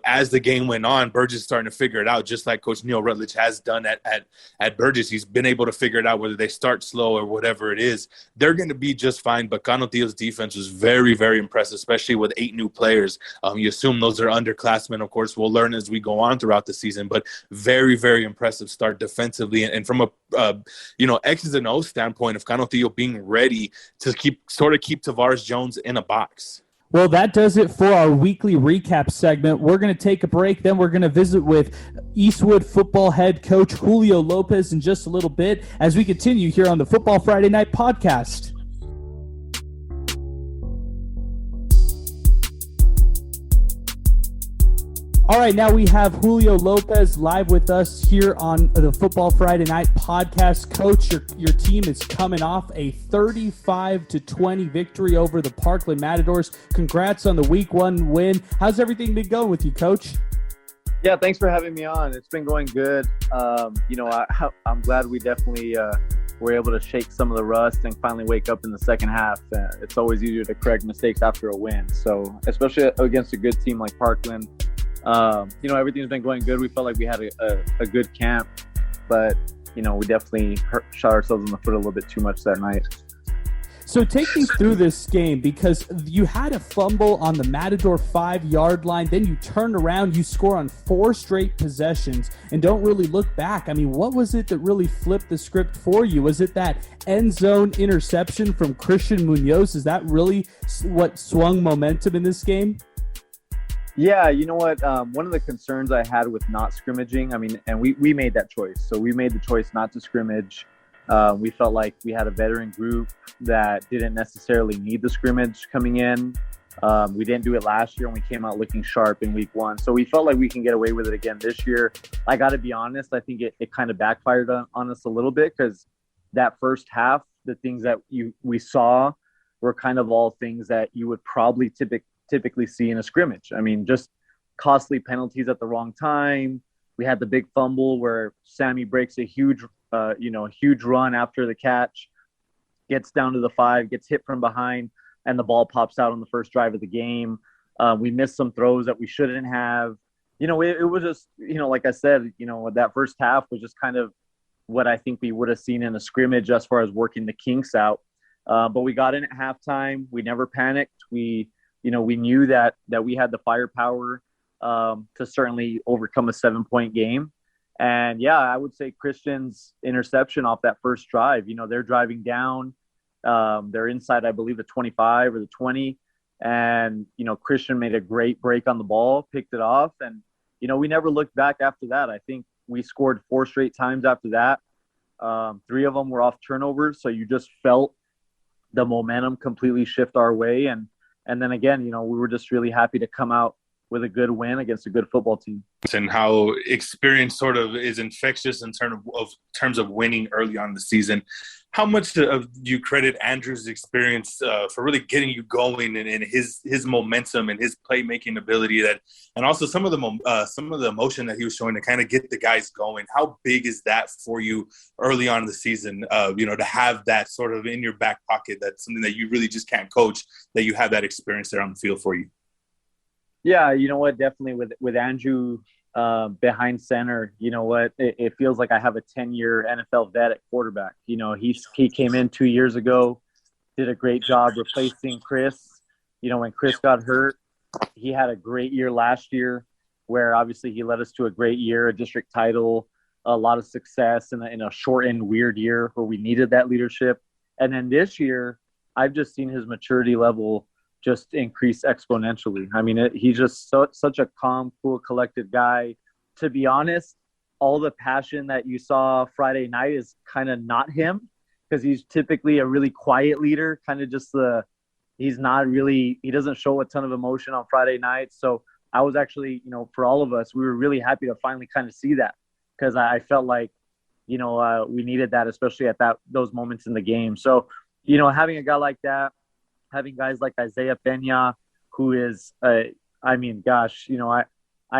as the game went on, Burgess is starting to figure it out, just like Coach Neil Rutledge has done at Burgess. He's been able to figure it out, whether they start slow or whatever it is. They're going to be just fine. But Canutillo's defense was very, very impressive, especially with 8 new players. You assume those are underclassmen. Of course, we'll learn as we go on throughout the season, but very, very impressive start defensively. And from a X's and O's standpoint of Canutillo being ready to keep Tavoris Jones in a box. Well, that does it for our weekly recap segment. We're going to take a break. Then we're going to visit with Eastwood football head coach Julio Lopez in just a little bit as we continue here on the Football Friday Night podcast. All right, now we have Julio Lopez live with us here on the Football Friday Night podcast. Coach, your team is coming off a 35-20 victory over the Parkland Matadors. Congrats on the Week 1 win. How's everything been going with you, Coach? Yeah, thanks for having me on. It's been going good. I'm glad we definitely were able to shake some of the rust and finally wake up in the second half. It's always easier to correct mistakes after a win. So, especially against a good team like Parkland. Everything's been going good. We felt like we had a good camp, but, we definitely shot ourselves in the foot a little bit too much that night. So take me through this game, because you had a fumble on the Matador 5-yard line. Then you turned around, you score on 4 straight possessions and don't really look back. I mean, what was it that really flipped the script for you? Was it that end zone interception from Christian Munoz? Is that really what swung momentum in this game? Yeah, you know what? One of the concerns I had with not scrimmaging, I mean, and we made that choice. So we made the choice not to scrimmage. We felt like we had a veteran group that didn't necessarily need the scrimmage coming in. We didn't do it last year, and we came out looking sharp in week 1. So we felt like we can get away with it again this year. I got to be honest, I think it kind of backfired on us a little bit, because that first half, the things that we saw were kind of all things that you would probably typically see in a scrimmage. I mean, just costly penalties at the wrong time. We had the big fumble where Sammy breaks a huge run after the catch, gets down to the 5, gets hit from behind, and the ball pops out on the first drive of the game. We missed some throws that we shouldn't have. It was just, like I said, that first half was just kind of what I think we would have seen in a scrimmage as far as working the kinks out. But we got in at halftime. We never panicked. We knew that we had the firepower to certainly overcome a 7-point game. And yeah, I would say Christian's interception off that first drive, they're driving down, they're inside, I believe, the 25 or the 20. And, Christian made a great break on the ball, picked it off. And, we never looked back after that. I think we scored 4 straight times after that. 3 of them were off turnovers. So you just felt the momentum completely shift our way. And then again, we were just really happy to come out with a good win against a good football team. And how experience sort of is infectious in terms of winning early on in the season. How much do you credit Andrew's experience for really getting you going and his momentum and his playmaking ability, and also some of the emotion that he was showing to kind of get the guys going? How big is that for you early on in the season? To have that sort of in your back pocket, that's something that you really just can't coach, that you have that experience there on the field for you. Yeah, you know what? Definitely with Andrew behind center, it feels like I have a 10-year NFL vet at quarterback. He came in 2 years ago, did a great job replacing Chris. When Chris got hurt, he had a great year last year, where obviously he led us to a great year, a district title, a lot of success in a shortened, weird year where we needed that leadership. And then this year, I've just seen his maturity level just increase exponentially. I mean, he's just such a calm, cool, collected guy. To be honest, all the passion that you saw Friday night is kind of not him, because he's typically a really quiet leader, kind of just he doesn't show a ton of emotion on Friday night. So I was actually, for all of us, we were really happy to finally kind of see that, because I felt like, we needed that, especially at those moments in the game. So, having a guy like that, having guys like Isaiah Pena, who is, I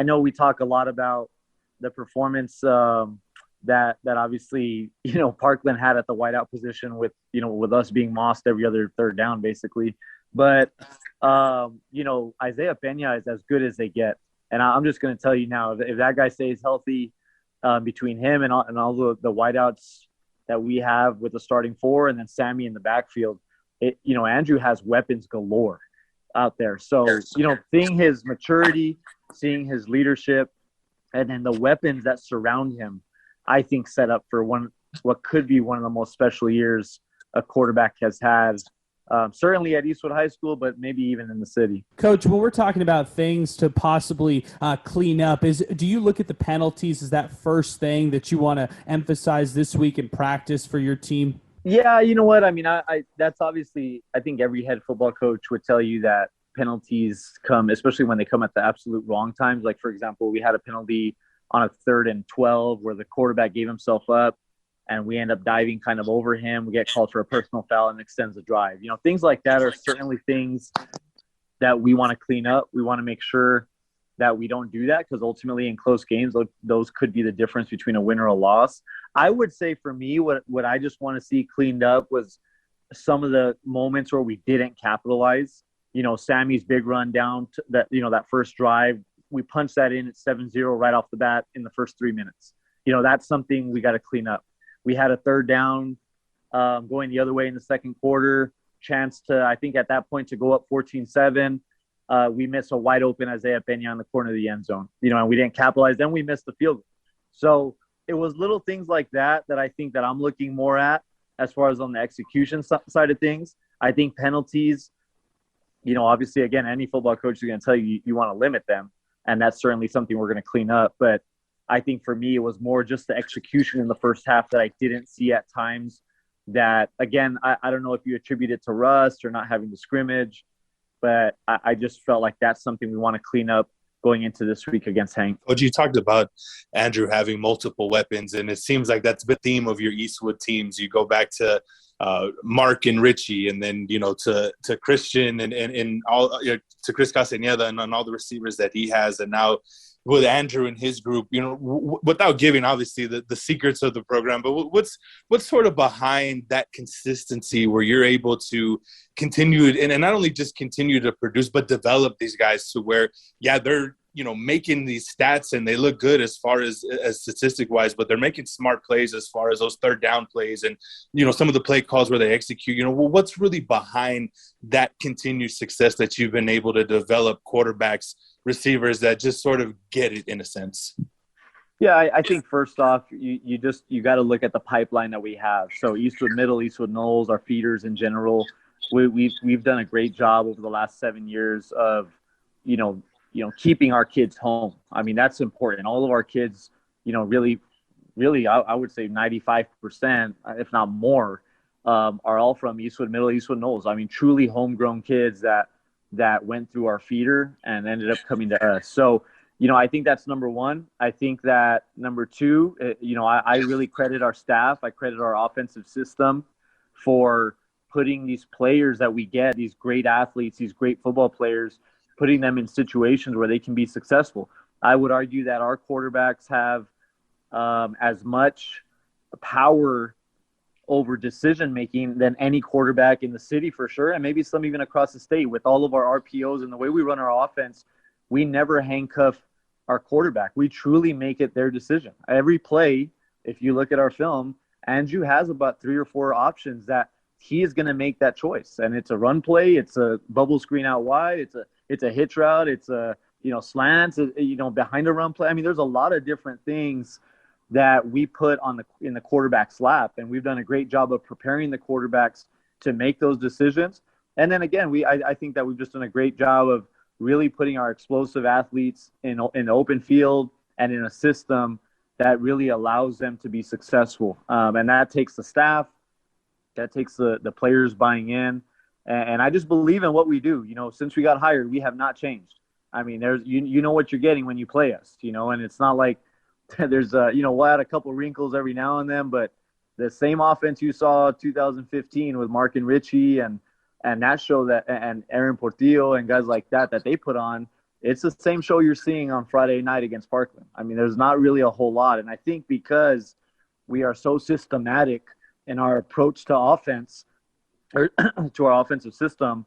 know we talk a lot about the performance that obviously, Parkland had at the wideout position with us being mossed every other third down, basically. But, Isaiah Pena is as good as they get. And I'm just going to tell you now, if that guy stays healthy, between him and all the wideouts that we have with the starting 4, and then Sammy in the backfield, Andrew has weapons galore out there. So, seeing his maturity, seeing his leadership, and then the weapons that surround him, I think set up for what could be one of the most special years a quarterback has had, certainly at Eastwood High School, but maybe even in the city. Coach, when we're talking about things to possibly clean up, do you look at the penalties as that first thing that you want to emphasize this week in practice for your team? Yeah, you know what? I mean, I that's obviously, I think every head football coach would tell you that penalties come, especially when they come at the absolute wrong times. Like, for example, we had a penalty on a 3rd and 12 where the quarterback gave himself up and we end up diving kind of over him. We get called for a personal foul and extends the drive. Things like that are certainly things that we want to clean up. We want to make sure that we don't do that, because ultimately in close games, those could be the difference between a win or a loss. I would say for me, what I just want to see cleaned up was some of the moments where we didn't capitalize. Sammy's big run down to that first drive, we punched that in at 7-0 right off the bat in the first 3 minutes. That's something we got to clean up. We had a 3rd down going the other way in the second quarter. chance to, I think at that point, to go up 14-7. We missed a wide open Isaiah Peña in the corner of the end zone, and we didn't capitalize. Then we missed the field goal. So it was little things like that I think that I'm looking more at as far as on the execution side of things. I think penalties, obviously, again, any football coach is going to tell you you want to limit them, and that's certainly something we're going to clean up. But I think for me, it was more just the execution in the first half that I didn't see at times that, again, I don't know if you attribute it to rust or not having the scrimmage, but I just felt like that's something we want to clean up going into this week against Hank. Coach, you talked about Andrew having multiple weapons, and it seems like that's the theme of your Eastwood teams. You go back to Mark and Richie, and then to Christian and all to Chris Castañeda and all the receivers that he has, and now with Andrew and his group. Without giving obviously the secrets of the program, but what's sort of behind that consistency where you're able to continue and not only just continue to produce but develop these guys to where they're making these stats and they look good as far as statistic wise, but they're making smart plays as far as those third down plays and some of the play calls where they execute. What's really behind that continued success that you've been able to develop quarterbacks, receivers that just sort of get it in a sense? Yeah, I think first off, you got to look at the pipeline that we have. So Eastwood Middle, Eastwood Knolls, our feeders in general, we've done a great job over the last 7 years of keeping our kids home. I mean, that's important. All of our kids, really, I would say 95%, if not more, are all from Eastwood Middle, Eastwood Knolls. I mean, truly homegrown kids that went through our feeder and ended up coming to us. So, I think that's number one. I think that number two, I really credit our staff. I credit our offensive system for putting these players that we get, these great athletes, these great football players, putting them in situations where they can be successful. I would argue that our quarterbacks have as much power over decision-making than any quarterback in the city for sure, and maybe some even across the state. With all of our RPOs and the way we run our offense, we never handcuff our quarterback. We truly make it their decision. Every play, if you look at our film, Andrew has about 3 or 4 options that he is going to make that choice. And it's a run play, it's a bubble screen out wide, it's a hitch route, it's a slants, behind a run play. I mean, there's a lot of different things that we put in the quarterback's lap, and we've done a great job of preparing the quarterbacks to make those decisions. And then again, I think that we've just done a great job of really putting our explosive athletes in the open field and in a system that really allows them to be successful. And that takes the staff, that takes the players buying in. And I just believe in what we do. Since we got hired, we have not changed. I mean, there's you know what you're getting when you play us, and it's not like there's we'll add a couple wrinkles every now and then, but the same offense you saw 2015 with Mark and Richie and that show and Aaron Portillo and guys like that they put on, it's the same show you're seeing on Friday night against Parkland. I mean, there's not really a whole lot. And I think because we are so systematic in our approach to offense or to our offensive system,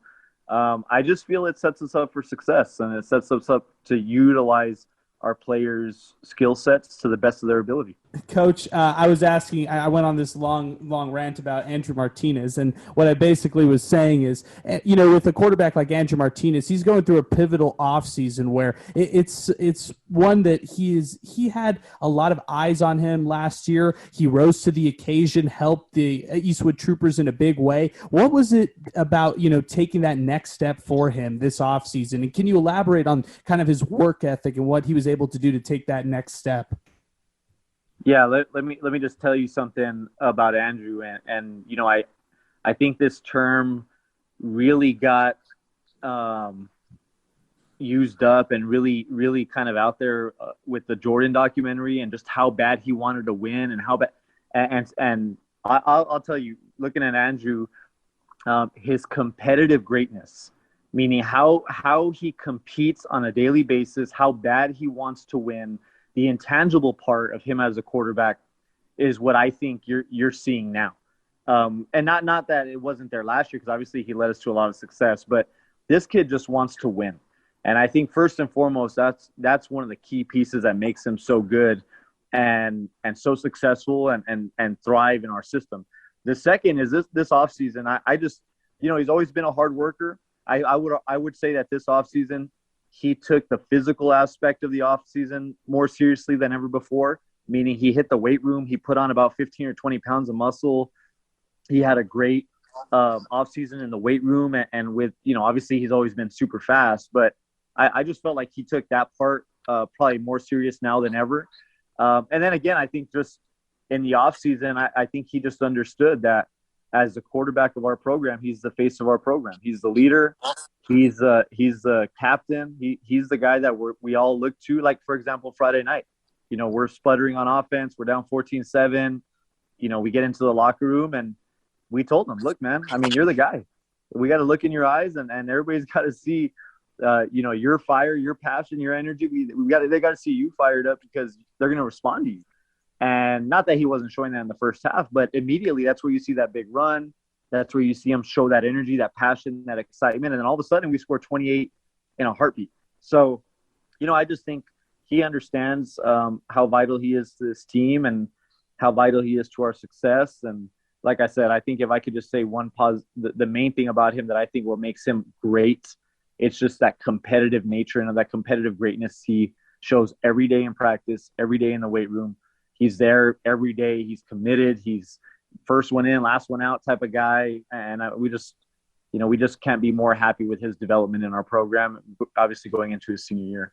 I just feel it sets us up for success, and it sets us up to utilize our players' skill sets to the best of their ability. Coach, I went on this long rant about Andrew Martinez, and what I basically was saying is, with a quarterback like Andrew Martinez, he's going through a pivotal offseason where it's one that he had a lot of eyes on him last year. He rose to the occasion, helped the Eastwood Troopers in a big way. What was it about, taking that next step for him this offseason? And can you elaborate on kind of his work ethic and what he was able to do to take that next step? Yeah, let me just tell you something about Andrew, and I think this term really got used up and really kind of out there with the Jordan documentary and just how bad he wanted to win and how bad. And I'll tell you, looking at Andrew, his competitive greatness, meaning how he competes on a daily basis, how bad he wants to win. The intangible part of him as a quarterback is what I think you're seeing now. And not that it wasn't there last year, because obviously he led us to a lot of success, but this kid just wants to win. And I think first and foremost, that's one of the key pieces that makes him so good and so successful and thrive in our system. The second is this offseason, he's always been a hard worker. I would say that this offseason, he took the physical aspect of the offseason more seriously than ever before, meaning he hit the weight room. He put on about 15 or 20 pounds of muscle. He had a great offseason in the weight room. And with, obviously he's always been super fast, but I just felt like he took that part probably more serious now than ever. And then again, I think just in the offseason, I think he just understood that as the quarterback of our program, he's the face of our program. He's the leader. He's the captain. He's the guy that we all look to. Like, for example, Friday night, we're sputtering on offense. We're down 14-7. We get into the locker room and we told him, look, man, I mean, you're the guy. We got to look in your eyes and everybody's got to see, your fire, your passion, your energy. They got to see you fired up because they're going to respond to you. And not that he wasn't showing that in the first half, but immediately that's where you see that big run. That's where you see him show that energy, that passion, that excitement. And then all of a sudden we score 28 in a heartbeat. So, I just think he understands how vital he is to this team and how vital he is to our success. And like I said, I think if I could just say the main thing about him that I think what makes him great, it's just that competitive nature and that competitive greatness he shows every day in practice, every day in the weight room. He's there every day. He's committed. He's first one in, last one out type of guy. And we just can't be more happy with his development in our program, obviously going into his senior year.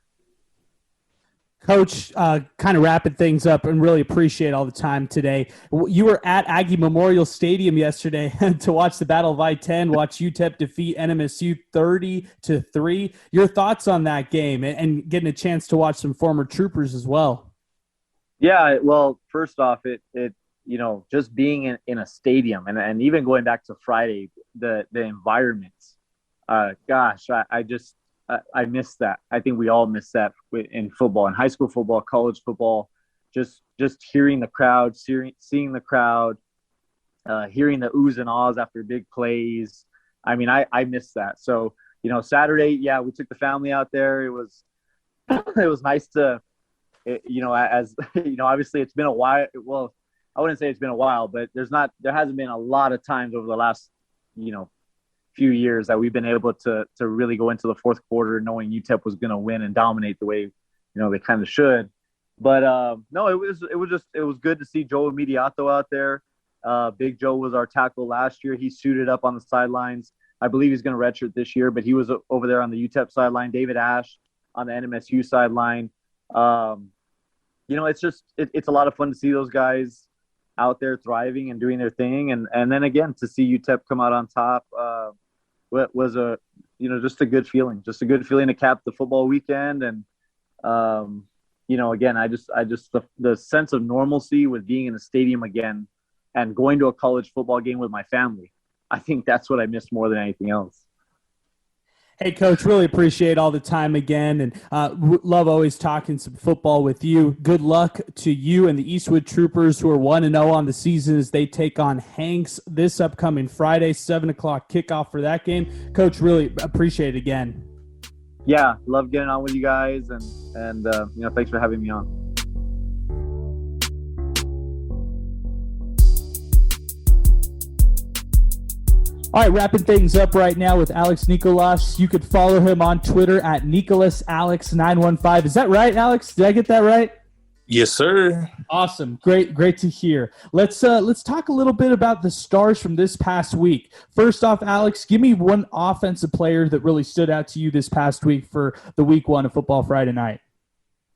Coach, kind of wrapping things up and really appreciate all the time today. You were at Aggie Memorial Stadium yesterday to watch the Battle of I-10, watch UTEP defeat NMSU 30-3. Your thoughts on that game and getting a chance to watch some former Troopers as well? Yeah, well, first off, it just being in a stadium and even going back to Friday, the environment, gosh, I miss that. I think we all miss that in football, in high school football, college football, just hearing the crowd, seeing the crowd, hearing the oohs and ahs after big plays. I mean, I miss that. So, Saturday, yeah, we took the family out there. It was nice to, obviously it's been a while. Well, I wouldn't say it's been a while, but there hasn't been a lot of times over the last, few years that we've been able to really go into the fourth quarter knowing UTEP was going to win and dominate the way, they kind of should. But no, it was good to see Joe Immediato out there. Big Joe was our tackle last year. He suited up on the sidelines. I believe he's going to redshirt this year, but he was over there on the UTEP sideline. David Ash on the NMSU sideline. It's a lot of fun to see those guys out there thriving and doing their thing. And then again, to see UTEP come out on top was just a good feeling to cap the football weekend. And, again, the sense of normalcy with being in a stadium again and going to a college football game with my family. I think that's what I miss more than anything else. Hey, Coach, really appreciate all the time again, and love always talking some football with you. Good luck to you and the Eastwood Troopers, who are 1-0 on the season as they take on Hanks this upcoming Friday, 7 o'clock kickoff for that game. Coach, really appreciate it again. Yeah, love getting on with you guys, and thanks for having me on. All right, wrapping things up right now with Alex Nicolas. You could follow him on Twitter at NicolasAlex915. Is that right, Alex? Did I get that right? Yes, sir. Awesome. Great to hear. Let's talk a little bit about the stars from this past week. First off, Alex, give me one offensive player that really stood out to you this past week for the week one of Football Friday Night.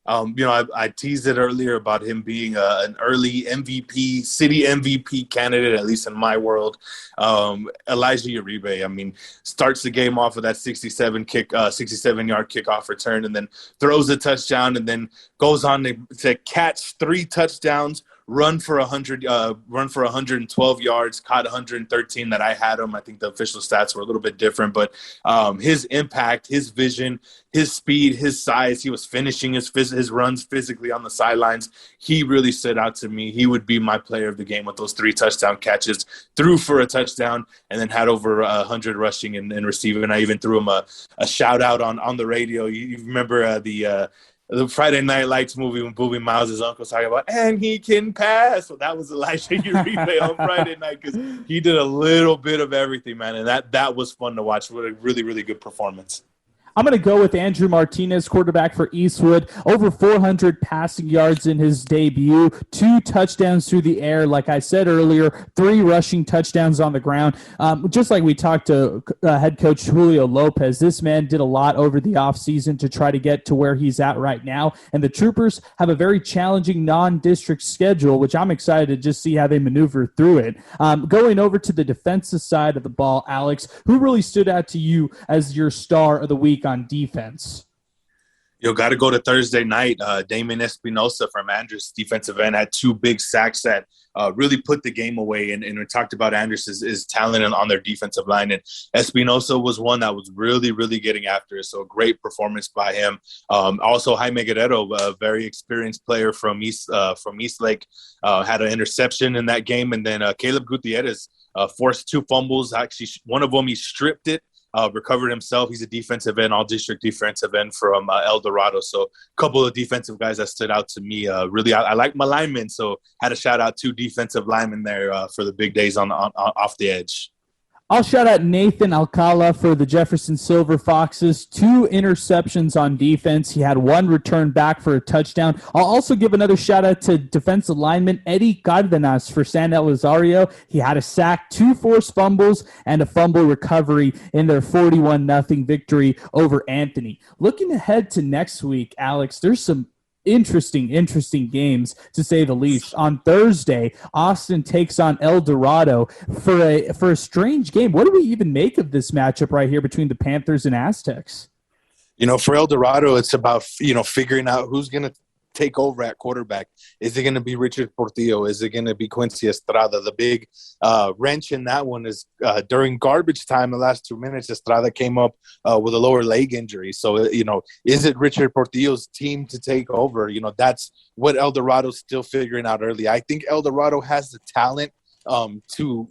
I teased it earlier about him being an early MVP, city MVP candidate, at least in my world. Elijah Uribe, starts the game off with that 67-yard kickoff return, and then throws a touchdown, and then goes on to catch 3 touchdowns, run for 112 yards, caught 113 that I had him. I think the official stats were a little bit different, but his impact, his vision, his speed, his size, he was finishing his runs physically on the sidelines. He really stood out to me. He would be my player of the game with those 3 touchdown catches, threw for a touchdown, and then had over 100 rushing and receiving. And I even threw him a shout out on the radio. You remember the the Friday Night Lights movie when Boobie Miles' uncle's talking about, and he can pass. So that was Elijah Uribe on Friday night because he did a little bit of everything, man. And that was fun to watch. What a really, really good performance. I'm going to go with Andrew Martinez, quarterback for Eastwood. Over 400 passing yards in his debut, 2 touchdowns through the air. Like I said earlier, 3 rushing touchdowns on the ground. Just like we talked to head coach Julio Lopez, this man did a lot over the offseason to try to get to where he's at right now. And the Troopers have a very challenging non-district schedule, which I'm excited to just see how they maneuver through it. Going over to the defensive side of the ball, Alex, who really stood out to you as your star of the week on defense? Got to go to Thursday night. Damon Espinosa from Andrews defensive end had 2 big sacks that really put the game away. And we talked about Andrews' talent on their defensive line. And Espinosa was one that was really, really getting after it. So great performance by him. Also, Jaime Guerrero, a very experienced player from Eastlake, had an interception in that game. And then Caleb Gutierrez forced 2 fumbles. Actually, one of them, he stripped it. Recovered himself. He's a defensive end, all-district defensive end from El Dorado. So a couple of defensive guys that stood out to me. Really, I like my linemen, so had to shout out 2 defensive linemen there for the big days on off the edge. I'll shout out Nathan Alcala for the Jefferson Silver Foxes. 2 interceptions on defense. He had 1 return back for a touchdown. I'll also give another shout out to defensive lineman Eddie Cardenas for San Elizario. He had a sack, 2 forced fumbles, and a fumble recovery in their 41-0 victory over Anthony. Looking ahead to next week, Alex, there's some interesting games, to say the least. On Thursday, Austin takes on El Dorado for a strange game. What do we even make of this matchup right here between the Panthers and Aztecs? For El Dorado, it's about, figuring out who's going to take over at quarterback. Is it going to be Richard Portillo? Is it going to be Quincy Estrada? The big wrench in that one is during garbage time, the last 2 minutes, Estrada came up with a lower leg injury. So, is it Richard Portillo's team to take over? That's what El Dorado's still figuring out early. I think El Dorado has the talent to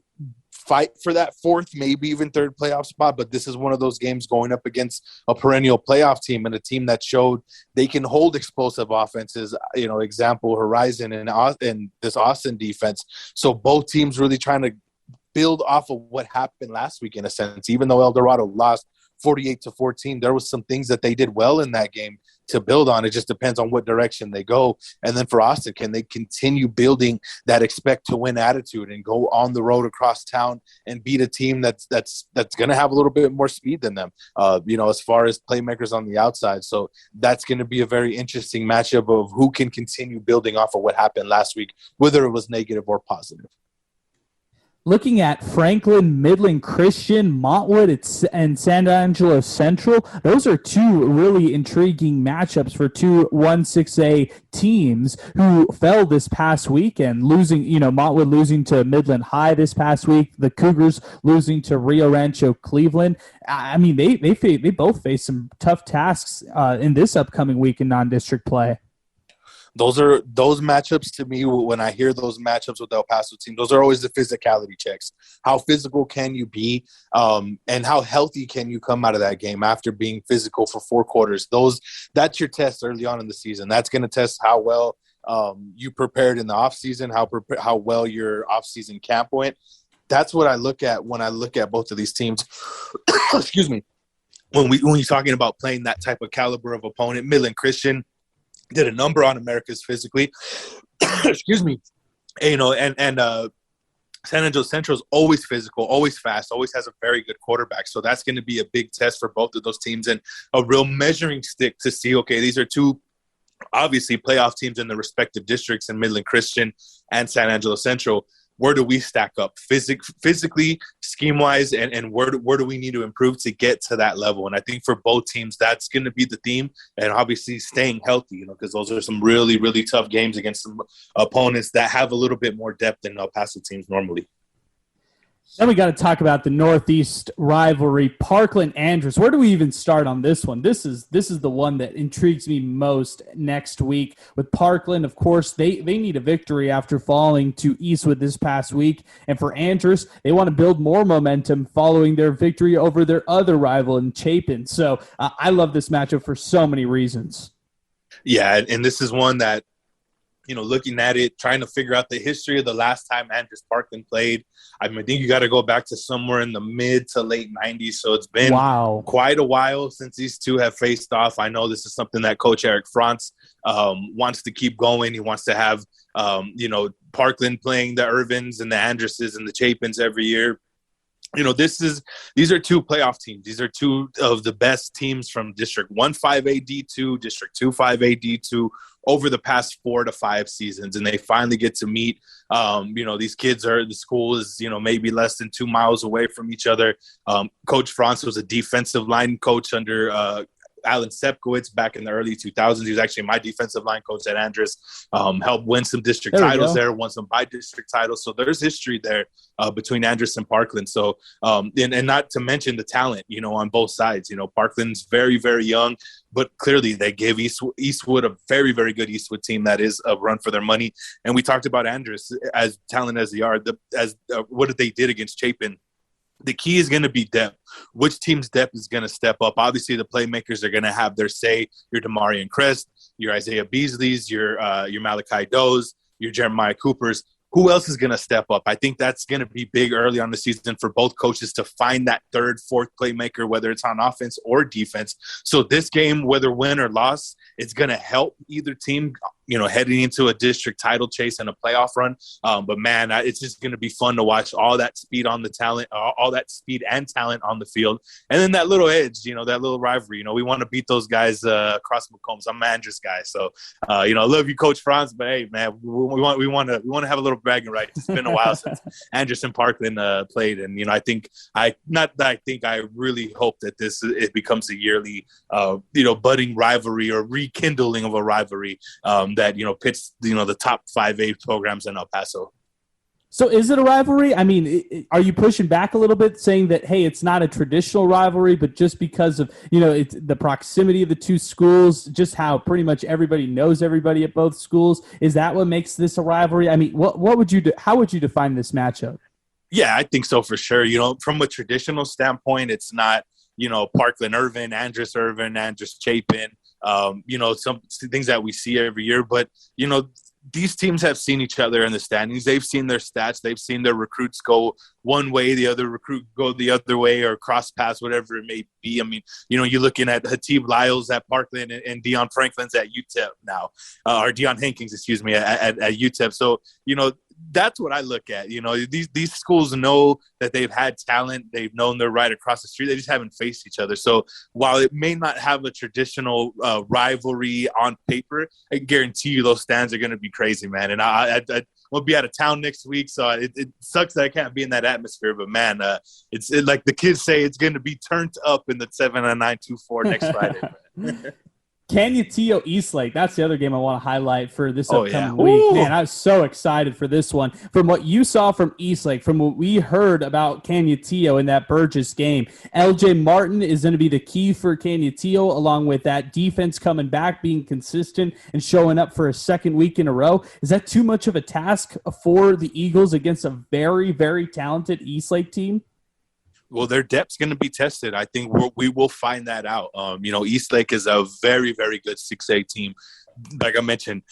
fight for that 4th, maybe even 3rd playoff spot, but this is one of those games going up against a perennial playoff team and a team that showed they can hold explosive offenses, example Horizon and this Austin defense. So both teams really trying to build off of what happened last week in a sense. Even though El Dorado lost 48-14, there was some things that they did well in that game to build on. It just depends on what direction they go. And then for Austin, can they continue building that expect to win attitude and go on the road across town and beat a team that's going to have a little bit more speed than them, as far as playmakers on the outside. So that's going to be a very interesting matchup of who can continue building off of what happened last week, whether it was negative or positive. Looking at Franklin, Midland Christian, Montwood, and San Angelo Central, those are 2 really intriguing matchups for 2 1-6A teams who fell this past weekend, Montwood losing to Midland High this past week, the Cougars losing to Rio Rancho Cleveland. I mean, they both face some tough tasks in this upcoming week in non-district play. Those matchups to me, when I hear those matchups with the El Paso team, those are always the physicality checks. How physical can you be, and how healthy can you come out of that game after being physical for 4 quarters? That's your test early on in the season. That's going to test how well you prepared in the offseason, how well your offseason camp went. That's what I look at when I look at both of these teams. Excuse me. When you're talking about playing that type of caliber of opponent, Midland Christian did a number on Americas physically. Excuse me. And San Angelo Central is always physical, always fast, always has a very good quarterback. So that's going to be a big test for both of those teams and a real measuring stick to see, okay, these are 2 obviously playoff teams in the respective districts in Midland Christian and San Angelo Central. Where do we stack up physically, scheme-wise, and where do we need to improve to get to that level? And I think for both teams, that's going to be the theme, and obviously staying healthy, because those are some really, really tough games against some opponents that have a little bit more depth than El Paso teams normally. Then we got to talk about the Northeast rivalry, Parkland Andrews. Where do we even start on this one? This is the one that intrigues me most next week. With Parkland, of course, they need a victory after falling to Eastwood this past week. And for Andrews, they want to build more momentum following their victory over their other rival in Chapin. So I love this matchup for so many reasons. Yeah, and this is one that, looking at it, trying to figure out the history of the last time Andrews Parkland played. I think you got to go back to somewhere in the mid to late 90s. So it's been quite a while since these two have faced off. I know this is something that Coach Eric Franz wants to keep going. He wants to have, Parkland playing the Irvins and the Andresses and the Chapins every year. These are two playoff teams. These are two of the best teams from District 1-5A D2, District 2-5A D2 over the past 4 to 5 seasons. And they finally get to meet. These kids the school is, maybe less than 2 miles away from each other. Coach Franz was a defensive line coach under Alan Sepkowitz back in the early 2000s. He was actually my defensive line coach at Andress. Helped win some district titles there, won some by-district titles. So there's history there between Andress and Parkland. So, and not to mention the talent, on both sides. Parkland's very, very young, but clearly they gave Eastwood a very, very good Eastwood team that is a run for their money. And we talked about Andress, as talented as they are, what they did against Chapin. The key is going to be depth. Which team's depth is going to step up? Obviously, the playmakers are going to have their say. Your Damarian Crest, your Isaiah Beasley's, your Malachi Doe's, your Jeremiah Cooper's. Who else is going to step up? I think that's going to be big early on the season for both coaches to find that third, fourth playmaker, whether it's on offense or defense. So this game, whether win or loss, it's going to help either team, heading into a district title chase and a playoff run. But man, it's just going to be fun to watch all that speed on the talent, all that speed and talent on the field. And then that little edge, that little rivalry, we want to beat those guys across McCombs. I'm an Andress guy. So, I love you, Coach Franz, but hey, man, we want to have a little bragging rights. It's been a while since Andress and Parkland played. And, I really hope that it becomes a yearly, budding rivalry or rekindling of a rivalry that, pits, the top 5A programs in El Paso. So is it a rivalry? I mean, are you pushing back a little bit saying that, hey, it's not a traditional rivalry, but just because of, it's the proximity of the two schools, just how pretty much everybody knows everybody at both schools, is that what makes this a rivalry? I mean, what would you do? How would you define this matchup? Yeah, I think so for sure. From a traditional standpoint, it's not, Parkland Irvin, Andress Chapin, some things that we see every year. But, these teams have seen each other in the standings. They've seen their stats. They've seen their recruits go one way, the other recruit go the other way, or cross paths, whatever it may be. I mean, you're looking at Hatib Lyles at Parkland and Dion Franklin's at UTEP now, or Dion Hankins, at UTEP. So, that's what I look at. These schools know that they've had talent. They've known they're right across the street. They just haven't faced each other. So while it may not have a traditional rivalry on paper, I guarantee you those stands are going to be crazy, man. And I will be out of town next week, so it sucks that I can't be in that atmosphere. But man, it's like the kids say, it's going to be turned up in the 7-9-2-4 next Friday. Canutillo Eastlake, that's the other game I want to highlight for this upcoming week. Man, I was so excited for this one. From what you saw from Eastlake, from what we heard about Canutillo in that Burgess game, LJ Martin is going to be the key for Canutillo, along with that defense coming back, being consistent, and showing up for a second week in a row. Is that too much of a task for the Eagles against a very, very talented Eastlake team? Well, their depth's going to be tested. I think we will find that out. Eastlake is a very, very good 6A team. Like I mentioned,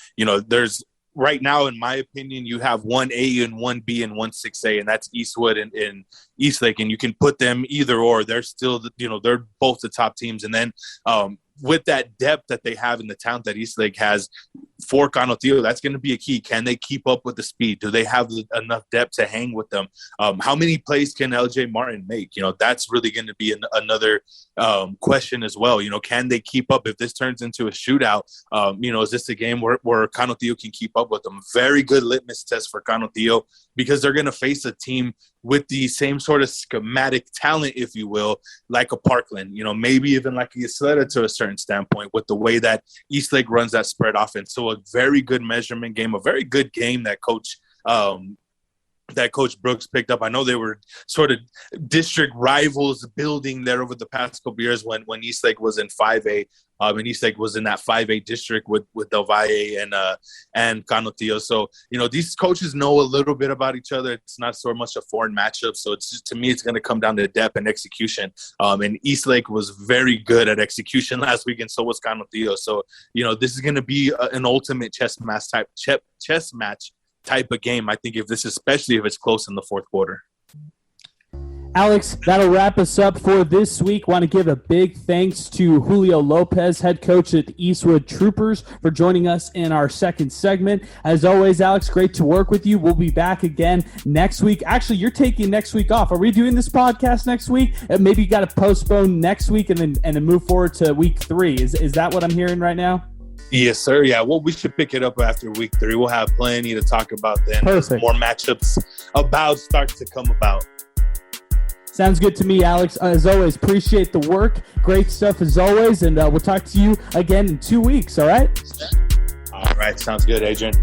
there's right now, in my opinion, you have 1A and 1B and 1 6A, and that's Eastwood and Eastlake, and you can put them either or. They're still, they're both the top teams. And then with that depth that they have and the talent that Eastlake has for Canutillo, that's going to be a key. Can they keep up with the speed? Do they have enough depth to hang with them? How many plays can LJ Martin make? That's really going to be another question as well. Can they keep up if this turns into a shootout? Is this a game where Canutillo can keep up with them? Very good litmus test for Canutillo, because they're going to face a team with the same sort of schematic talent, if you will, like a Parkland, maybe even like a Ysleta to a certain standpoint, with the way that Eastlake runs that spread offense. So a very good measurement game, a very good game that Coach that Coach Brooks picked up. I know they were sort of district rivals building there over the past couple years when Eastlake was in 5A. And Eastlake was in that 5A district with Del Valle and Canutillo. So, these coaches know a little bit about each other. It's not so much a foreign matchup. So it's just, to me, it's going to come down to depth and execution. And Eastlake was very good at execution last week, and so was Canutillo. So, this is going to be an ultimate chess match type of game, I think, especially if it's close in the fourth quarter. Alex, that'll wrap us up for this week. Want to give a big thanks to Julio Lopez, head coach at the Eastwood Troopers, for joining us in our second segment. As always, Alex, great to work with you. We'll be back again next week. Actually, you're taking next week off. Are we doing this podcast next week? Maybe you got to postpone next week and then move forward to week 3. Is that what I'm hearing right now? Yes, sir. Yeah, well, we should pick it up after week 3. We'll have plenty to talk about then. Perfect. More matchups start to come about. Sounds good to me, Alex. As always, appreciate the work. Great stuff as always, and we'll talk to you again in 2 weeks, all right? All right, sounds good, Adrian.